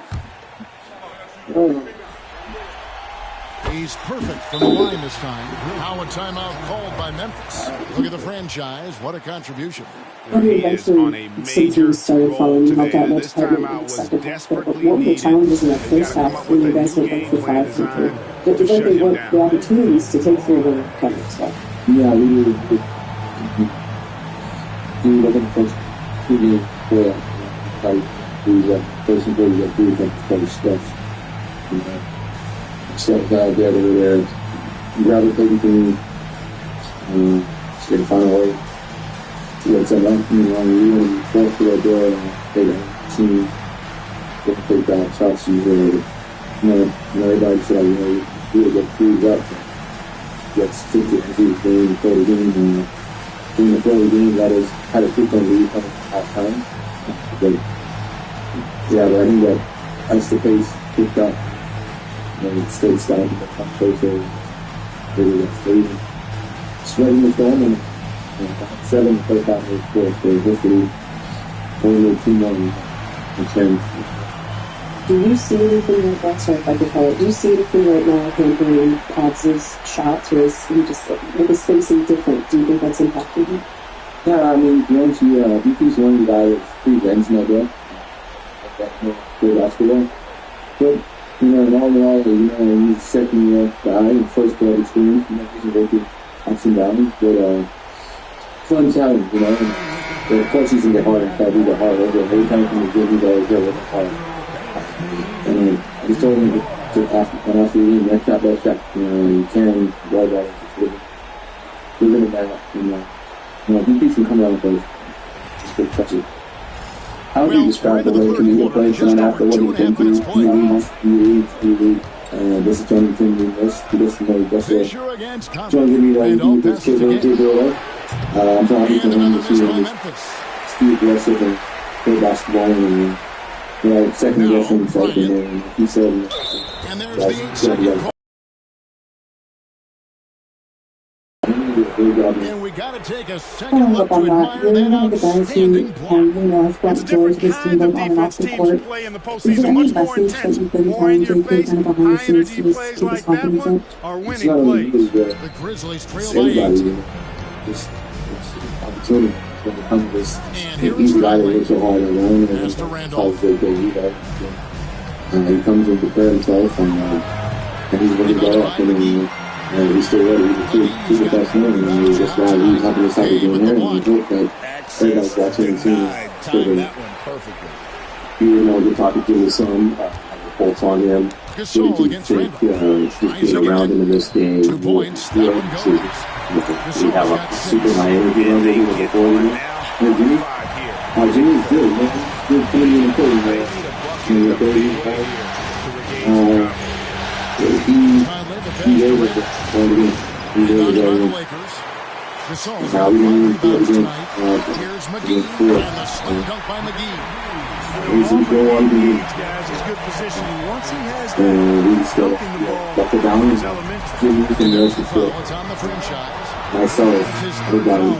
He's perfect from the line this time. Now a timeout called by Memphis. Look at the franchise. What a contribution. Eventually, some teams started following him out that much harder in the second half. But what were the challenges in the first half when you guys went back for 5 from 3? But did they want the opportunities to take 3 when it comes to stuff? Yeah, we look at the first 2 games where first and foremost, we got better stuff. Stuff out there over there. Gravitating to just get a final way to get some up. We even force to go there and take a team, take that shots usually. Everybody said, we get 3 up. Gets 50 and 40 games. And in the 40 games, that is had a 2-point lead at halftime. But yeah, but I think that as the pace picked up, it stayed starting to come closer. Really spreading the film and 7 first half of the fourth. So hopefully, only 2 more and 10. Do you see anything like that? Sorry if I could call it. Do you see anything right now hampering Cobbs' shots, or is he just with his spacing different? Do you think that's impacting him? Yeah, I mean, once he's one guy that's pretty dense in that way. Good basketball. But, in all, he's second-year guy, first grade experience, he's working ups and downs, but fun challenge, and of course he's going to get harder, probably get harder, every time from the gym, he's always going to get harder. And I just told him to after the game, next shot, you can guard that, just live in that, he keeps him coming out of the place, just good touch it. How would you describe the way Kaminga plays tonight after what he's been through? He leaves. This is Johnny King doing this. He doesn't know that's what Johnny King with his kids on the table. I'm talking to him this year. be aggressive and play basketball and second guessing himself, and then he said, and there's the 8-second call. And we got to take a second look to admire that outstanding block. It's a different kind of defense teams play in the postseason, much more intense, more in your face, high energy plays like that one are winning plays. The Grizzlies trail by 8. It's opportunity. And here is Riley. Pass to Randolph. He comes in prepared himself, and he's ready to go up, and he's still ready. He's the best man, and he's just glad he's having this type of game here, and we hope that everybody's watching and seeing it. You know, we're talking to his son, reports on him. Gasol against Randolph. Just being around him in this game. 2 points. That one goes. We have a super high energy level. We will get forward. Jimmy? Jimmy's good, man. Good coming in the court, man. He gave it Now we need to do it again. Here's McGee. And the slam dunk by McGee. He's good positioning. Once he has that, dunking the ball, it's elementary. It's on the franchise. Myself, everybody.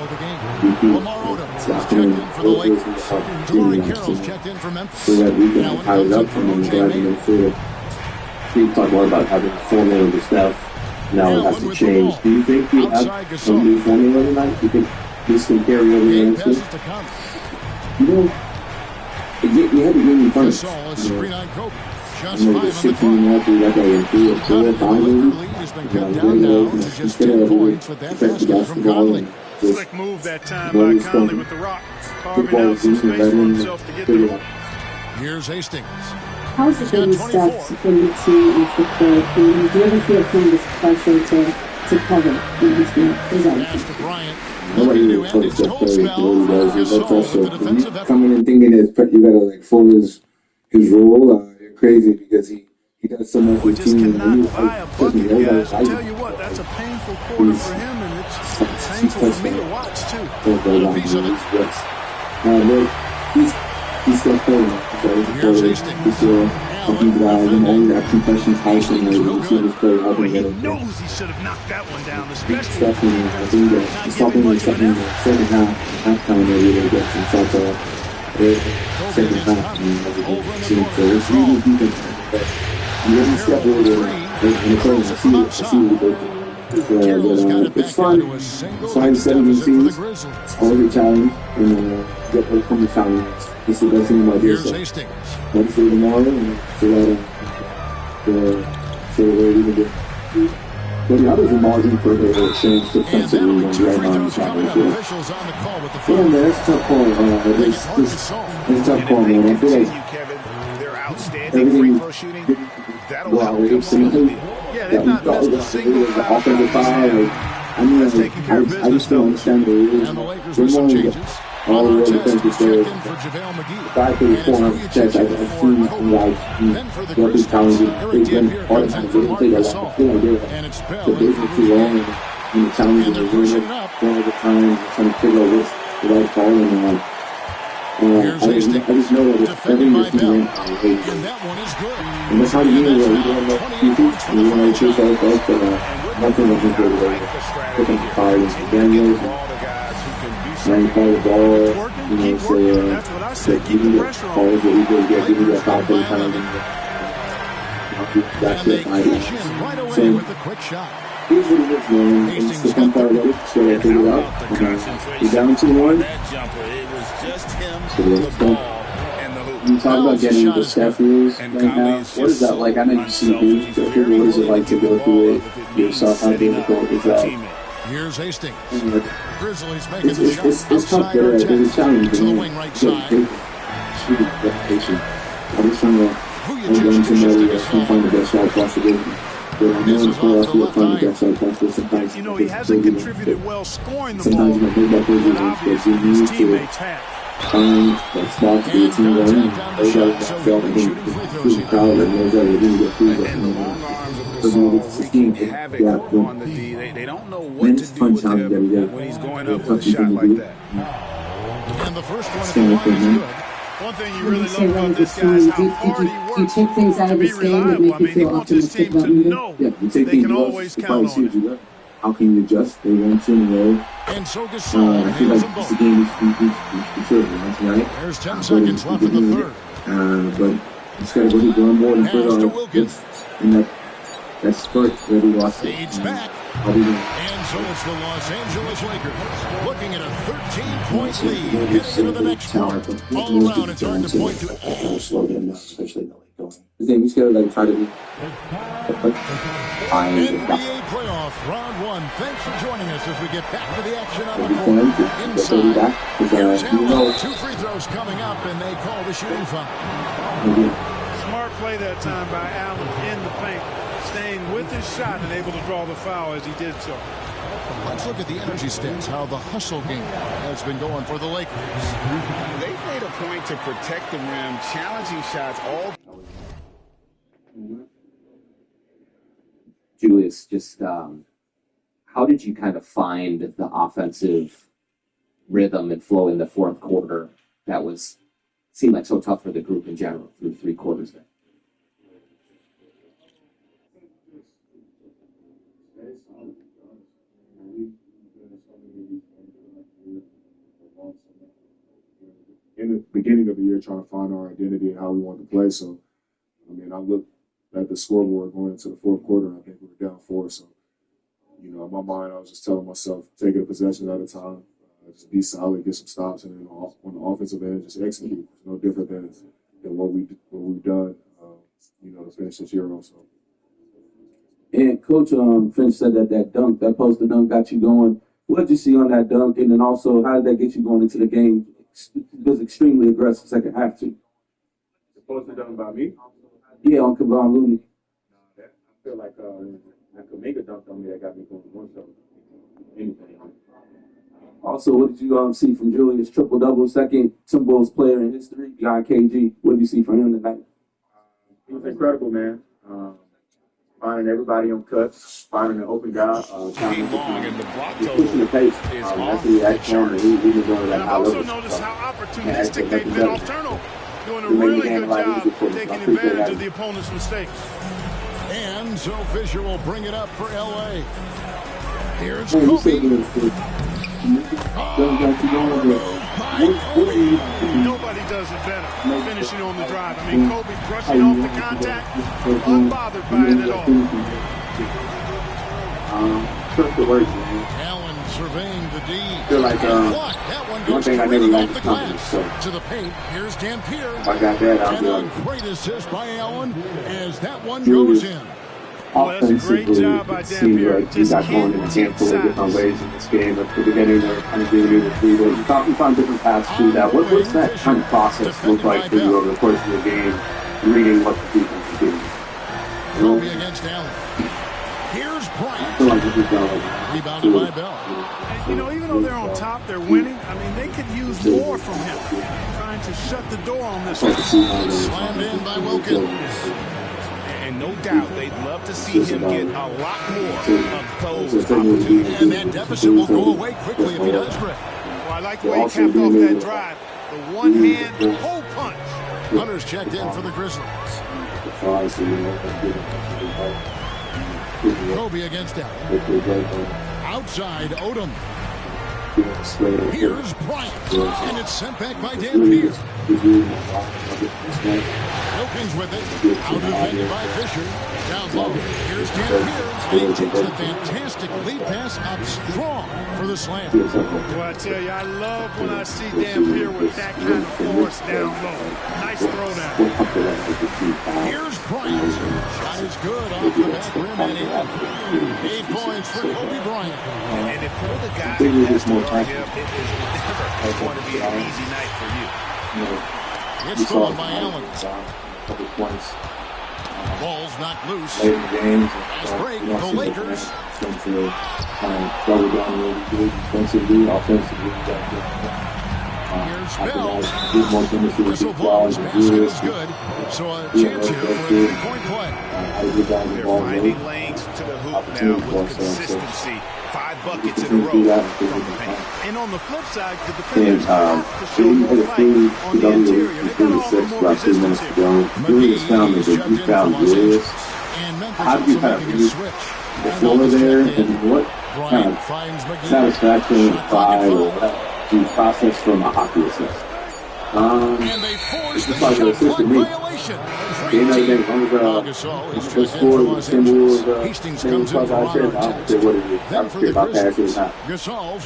Lamar Odom checked in for the Lakers. Torrey Carroll's checked in for Memphis. So that we can tie it up and then grab them through it. We talk more about having a formula of the stuff. Now it has to change. Do you think you have a new formula tonight? Do you think this can carry over the next week? You know, you had to give me fun. Just 5 on the clock. Just 10 points with that basket from Conley. Slick move that time by Conley with the rock. Carving out some space for himself to get through. Here's Hastings. How's the good stuff when you see in football? Do you ever feel kind of pressure to cover in this game? Pass to Bryant. Nobody really told us that Curry really does. There's no pressure. When you come in and thinking you gotta like follow his role, you're crazy because he does so much with team. Cannot buy a bucket, guys. I tell you what, that's a painful quarter for him, and it's painful for me to watch too. He's still playing. He's still helping guys and only that concussions heightened and you see this play helping He get it. knows he should have knocked that one down, Big especially stuff in I think that he's helping in the second halftime where he really gets himself a second half and everything. So it's really defense. You didn't step over there in the play. I see what he did. It's fun. It's fine 17 teams. It's always a challenge. And get those from the challenge. It's the best thing about this. Let's see tomorrow and so that we can get. But the others are margin for the change defensively and right now in the field. Yeah, man, that's a tough call. It's tough call, man. I feel like everything. Well, we've seen the offensive side. I mean, I just don't understand the rules. We're more than all the way defensive players. 534 checks. I've seen some guys go through challenges. They've been all the time. They didn't take a lot of skill. The business too long, and the challenges are doing it one at a time, trying to figure out what's the right call. And I just know that every year team wins. And that's how you know that we don't know people. And we want to chase ourselves, but nothing was good today. Looking for fires and Daniels. And you call the ball, so that you can get calls that we can get, you can get foul every time. That's it, so, here's what it is, man. It's the fun part of it, so I figure it out. You're down 2-1. So let's go. You talk about getting the staff rules right now. What is that like? I know you see dudes. What is it like to go through it yourself? How difficult is that? Here's Hastings. Grizzlies It's tough there. It's a challenge. To the wing right side. I'm just trying to learn to know that I find the best shot possible. But I know it's hard to find the best shot possible sometimes. he hasn't contributed well scoring the ball. Sometimes you make that decision because you need to find that spot to be a team running. They got that felt and then through the crowd that knows that they're going to get through that. They don't know what to do with him when he's going up with a shot like that. And the first one at the line is good. One thing you really love about this guy is how hard he works do you take things out of this game that make you feel optimistic about Monday? They can always count on it. How can you adjust? They want to know. And so Gasol I feel nails like them this both. game we should have won tonight. There's 10 seconds left in the third. But just got to go do one more and put Pass to Wilkins. in that spurt where we lost it. Fades back. I'll be there. And so it's the Los Angeles Lakers looking at a 13-point lead heading into the next quarter. All around, it's hard to point to. Slow them down, especially in the late going. This game, you just gotta like try to be. NBA playoff round 1. Thanks for joining us as we get back to the action on the court. Inside, here's Allen. 2 free throws coming up, and they call the shooting foul. Smart play that time by Allen in the paint, staying with his shot and able to draw the foul as he did so. Let's look at the energy stats, how the hustle game has been going for the Lakers. They've made a point to protect the rim, challenging shots all. Julius, just how did you kind of find the offensive rhythm and flow in the fourth quarter that seemed like so tough for the group in general through 3 quarters there? In the beginning of the year, trying to find our identity and how we want to play. So, I mean, I looked at the scoreboard going into the fourth quarter, and I think we were down 4. So, you know, in my mind, I was just telling myself, take it a possession at a time, just be solid, get some stops, and then on the offensive end, just execute. It's no different than what we've done, you know, to finish this year also. And Coach Finch said that dunk, that poster dunk got you going. What did you see on that dunk? And then also, how did that get you going into the game? It was extremely aggressive second half, too. The poster dunk by me? Yeah, on Kevon Looney. I feel like I could make a dunk on me that got me going more so anything. Also, what did you see from Julius? Triple-double, second Timberwolves player in history behind KG. What did you see from him tonight? He was incredible, man. Finding everybody on cuts, finding an open guy. Pushing the pace. That's the action. He's been doing that. I've also noticed how opportunistic they've been off turnover. Doing a really good job taking advantage of the opponent's mistakes. And so Fisher will bring it up for L.A. Here's Kobe. Nobody does it better. Finishing on the drive. I mean, Kobe brushing off the contact, unbothered by it at all. Took the work, man. Allen surveying the D. I feel like one thing I never liked the company, so to the paint. Here's Dampier. if I got that, I'll be And a like, great assist by Allen as that one goes in. Well, that's a great job by Dampier. Like you got going in a handful of different ways in this game. At the beginning, they're kind of giving you the free, but you found different paths to that. What's that kind of process look like for you over the course of the game, reading what the defense is doing? Kobe against Allen. Here's Bryant. I feel like this is Rebounded by Bell. And, you know, even though they're on top, they're winning. I mean, they could use more from him. Trying to shut the door on this one. Slammed in by Wilkins. And no doubt they'd love to see him get a lot more of those opportunities. And that deficit will go away quickly if he does, Griff. Well, I like the way he capped off that drive. The one-hand hole punch. Hunter's checked in for the Grizzlies. Kobe against Allen. Outside, Odom. Here's Bryant. And it's sent back by Dampier. Wilkins with it. Out defended by Fisher. Down low. Here's Dampier. And he takes the fantastic lead pass up strong for the slam. Well, I tell you, I love when I see Dampier with that kind of force down low. Nice throwdown. Here's Bryant. Shot is good off the back rim and in. 8 points for Kobe Bryant. And if you're the guy who has to guard him, it is never going to be an easy night for you. It's thrown by Allen. Ball's knocked loose. late in the games. Fast break, the Lakers. Double down really good defensively, offensively. Here's Bell. Whistle blows, basket is good. So a chance here for a 3-point play. They're finding lanes to the hoop now with consistency. 5 buckets in a row from the paint. And on the flip side, the And defenders have to show he more had a fight free on the interior. They've got to 36 offer more about 3 minutes resistance to here. go. Julius found that you found Julius. How do you kind of read the floor there, and what kind of satisfaction, pride, or do you process from a hockey assist? It's just like an assist to me. Game night game, as long as the score, the Timberwolves, plus I care, I don't care what it is. I don't care about passing or not.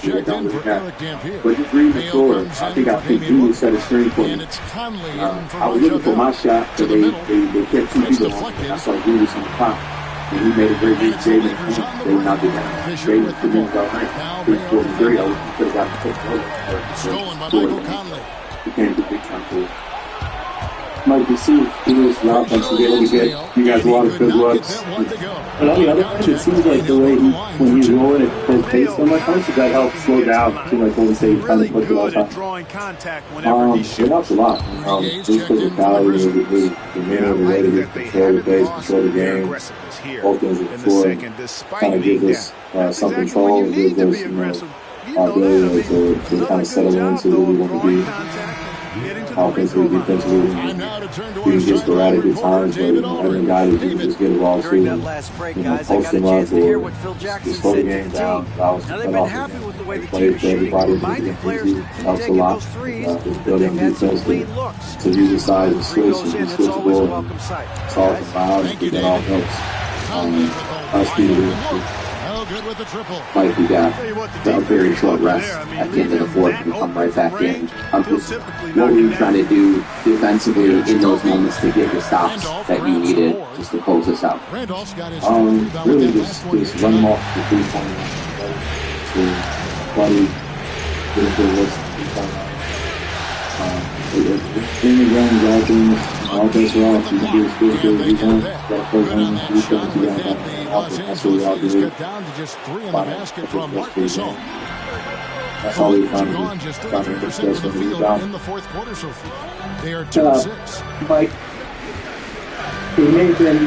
Yeah, don't really care. But just reading the score, I think Julius set a screen for me. I was looking for my shot, but they kept 2 people on me. I saw Julius on the top. And he made a great read. Jaden, they knocked it down. Jaden for me all night. He scored great. I could have gotten the Stolen by Michael Conley. He came to big time for it. Mike, you see, he was not once again, you guys a lot of good looks. But on the other hand, it seems like the way when he's rolling at full pace so much, how much does that help slow down to like Golden State kind of push it all the time? It helps a lot. His physicality, the manner, the way that he control the pace, control the game, both ends of the floor, kind of gives us some control, gives us, our ability to kind of settle into where we want to be. Offensively, defensively, he can get sporadic at times, but having a guy that you can just get involved to, post him up or just slow the game down, allows to cut off and play for everybody helps a lot. Just building defense to use the size and switch and be switchable and talk and loud and get that all helps. Our speed of Mike, we got a very short rest at the end of the fourth and come right back in. What were you trying to do defensively in those moments to get the stops that you needed just to close us out? Really just run them off the 3-point to play, get a good list. In the game, all base are off. You can do as good as you want. Got to play one defense. You got to have that's what we all do. That's all we're trying to do. Trying to discuss when we down. In the fourth quarter so far. They are 2-6. Mike, he mentioned,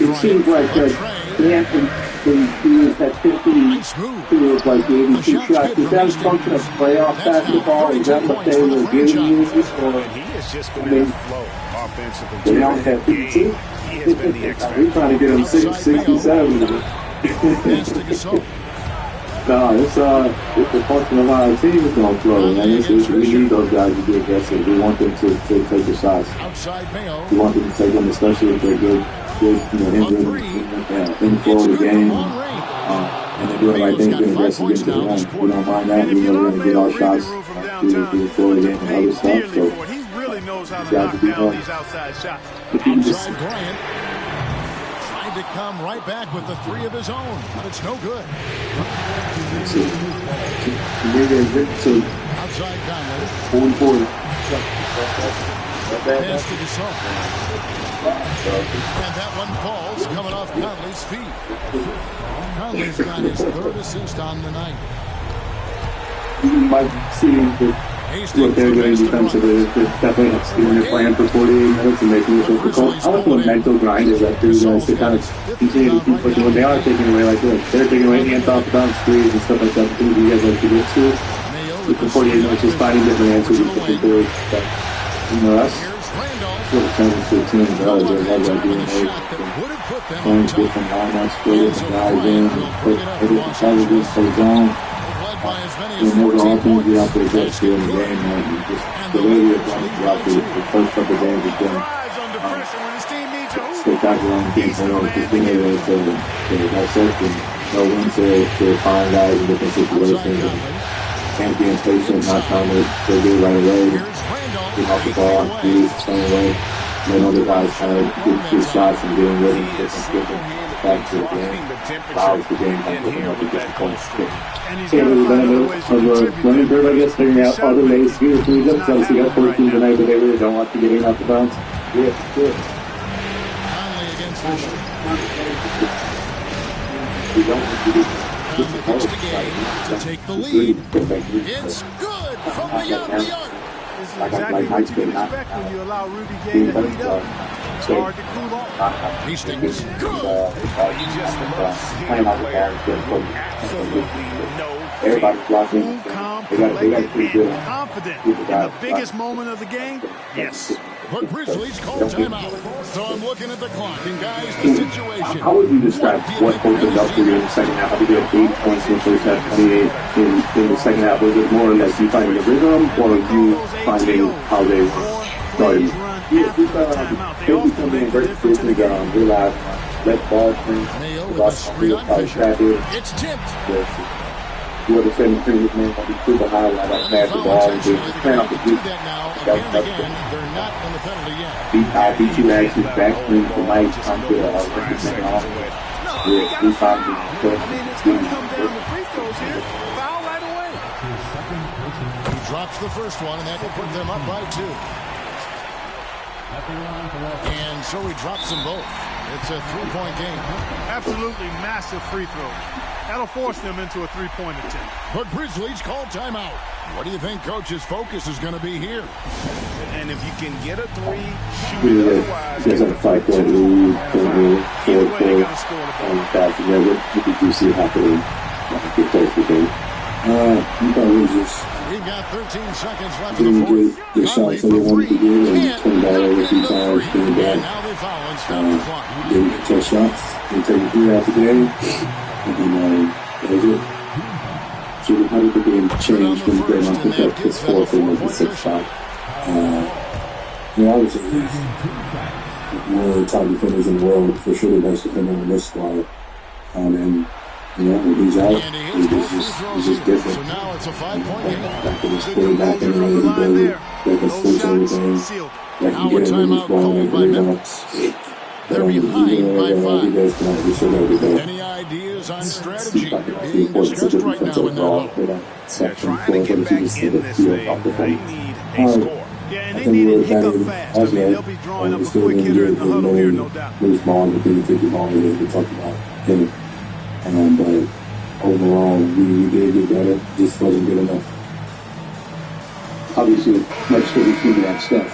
it seems like he was at 50, he was like 82 shots. Is that a function of playoff basketball? Is that what they were giving you? They don't have 52. We're trying to get him 67. No, it's a function of how our team is going to flow, man. We need those guys to be aggressive. We want them to take the shots. We want them to take them, especially if they're good in flow of the game. And they're doing the right thing, being aggressive, getting to the line. We don't mind that. We know we're going to get our shots through the flow of the game and other stuff. So, knows how to knock down these outside shots. Outside Bryant tried to come right back with the 3 of his own, but it's no good. Outside Conley. 44. Pass to Gasol. And that one falls coming off Conley's feet. Conley's got his 3rd assist on the night. You might see what they're doing defensively. They're definitely executing their plan for 48 minutes and making it difficult. I like what mental grind is that for you guys to kind of continue to keep pushing when they are taking away, like they're taking away hands off the bounce threes and stuff like that. Things you guys like to get to. With the 48 minutes, just finding different answers and pushing forward. But, that's what it turns into a team that does. They have that DNA. Playing different lineups, playing different guys in, put everything challenges for the zone. Whenever all things get out there just during the game, man, just the way we're playing throughout the first couple of games has been spectacular on the game. Just being able to dissect and know when to find guys in different situations and can't be impatient, not trying to do it right away, get off the ball, do it the same way, let other guys kind of get shots and getting ready and different back to the game, allows the game by picking up the different points. So a little bit of a learning curve, I guess, figuring out other ways to do it. We just obviously got 14 tonight, but they really don't want to get in off the bounce. Yeah, good. Conley against Fisher. Conley gets the game to take the lead. It's good from beyond the arc. This is exactly what you expect when you allow Rudy Gay to lead up. hard to cool off. Hastings. Playing out the ball. Absolutely no. Everybody's blocking. They got to pretty good. Confident in the biggest moment of the game. Yes. The Grizzlies call timeout. So I'm looking at the clock, and guys, the situation. How would you describe what opened up for you in the second half? I think you had 8 points in the first half, 28 in the second half. Was it more or less you finding a rhythm, or you finding how they were starting? Yeah, they become being very efficient, realize let ball swing. It's tipped. Whoever 73 was man, be super high, like pass the ball, and just plan off the beat. They're not in the penalty yet. I'll beat you actually back swing tonight. I'm good. I'll rip this thing off. Yeah, 3 times in the I mean, it's going to come down to free throws here. Foul right away. He drops the first one, and that will put them up by 2. And so he drops them both. It's a 3-point game. Absolutely massive free throw. That'll force them into a 3-point attempt. But Grizzlies call timeout. What do you think Coach's focus is going to be here? And if you can get a 3, shoot it. Otherwise, you guys have a 5-point lead, 4-4 on the back together. What did you see happening after you played the game? You thought it was just We've got 13 seconds left in the didn't fourth. get the shots they wanted to do, and 20 ball over 2 times, And bring it back. now they foul and stop the clock. Didn't touch shots. Didn't take a 3 out the game. And that was it. So how did the game change when Draymond picked up his 4th and the 6th shot? Obviously, he's one of the top defenders in the world, for sure the best defender in this squad. And when he's out, he's just different. So now it's a 5-point game. Back in his quarterback and his ability, that can force everything, that can get him in his ball and rebounds. They're behind by 5. He does not do so every day. Any ideas on strategy being discussed right now in that level? they're trying to get back in this thing. They need a score. Yeah, and they need it hiccup fast. I mean, they'll be drawing up a quick hitter in the huddle here, no doubt. Loose ball, but then take the ball, we talked about hitting. But overall, we did get better. Just wasn't good enough. Obviously, much to be through that stuff.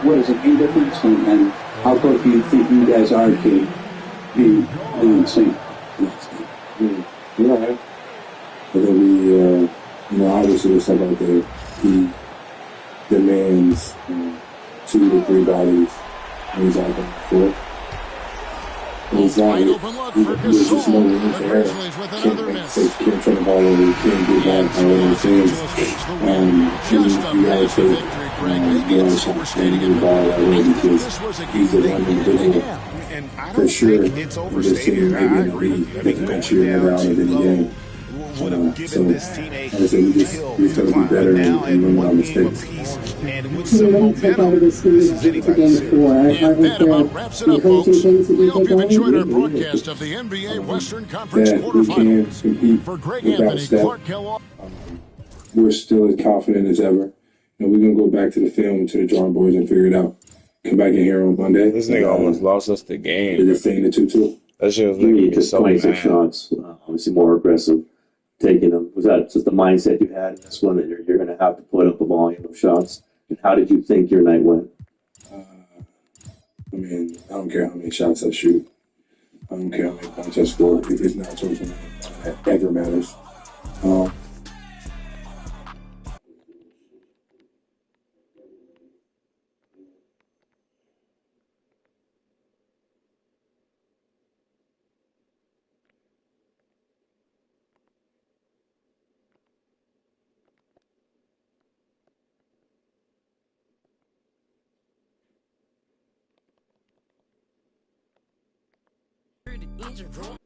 What is the main difference, and how close do you think you guys are to being in sync? Yeah. But then obviously it's like that he demands 2 to 3 bodies when he's out there for. He's not, there's just no room for error. Can't turn the ball over, can't get back, all those things. You gotta take shots and get the ball that way because he's the one individual. For sure, we're just seeing maybe in the league, they can coach you around at any game. So, like I said, we just got to be better and learn our mistakes. And with some momentum, this is anybody's game 4. And that about wraps it up, folks. We hope you've enjoyed our broadcast of the NBA Western Conference quarterfinals. For Greg Anthony, Clark Kellogg. We're still as confident as ever. We're going to go back to the film, to the drawing boards, and figure it out. Come back in here on Monday. This nigga almost lost us the game. They're just staying the 2-2. That shit was You making need me just so 26 mad. shots, obviously more aggressive, taking them. Was that just the mindset you had in this one that you're going to have to put up a volume of shots? And how did you think your night went? I mean, I don't care how many shots I shoot. I don't care how many points I score. It's not something that ever matters. Engine room.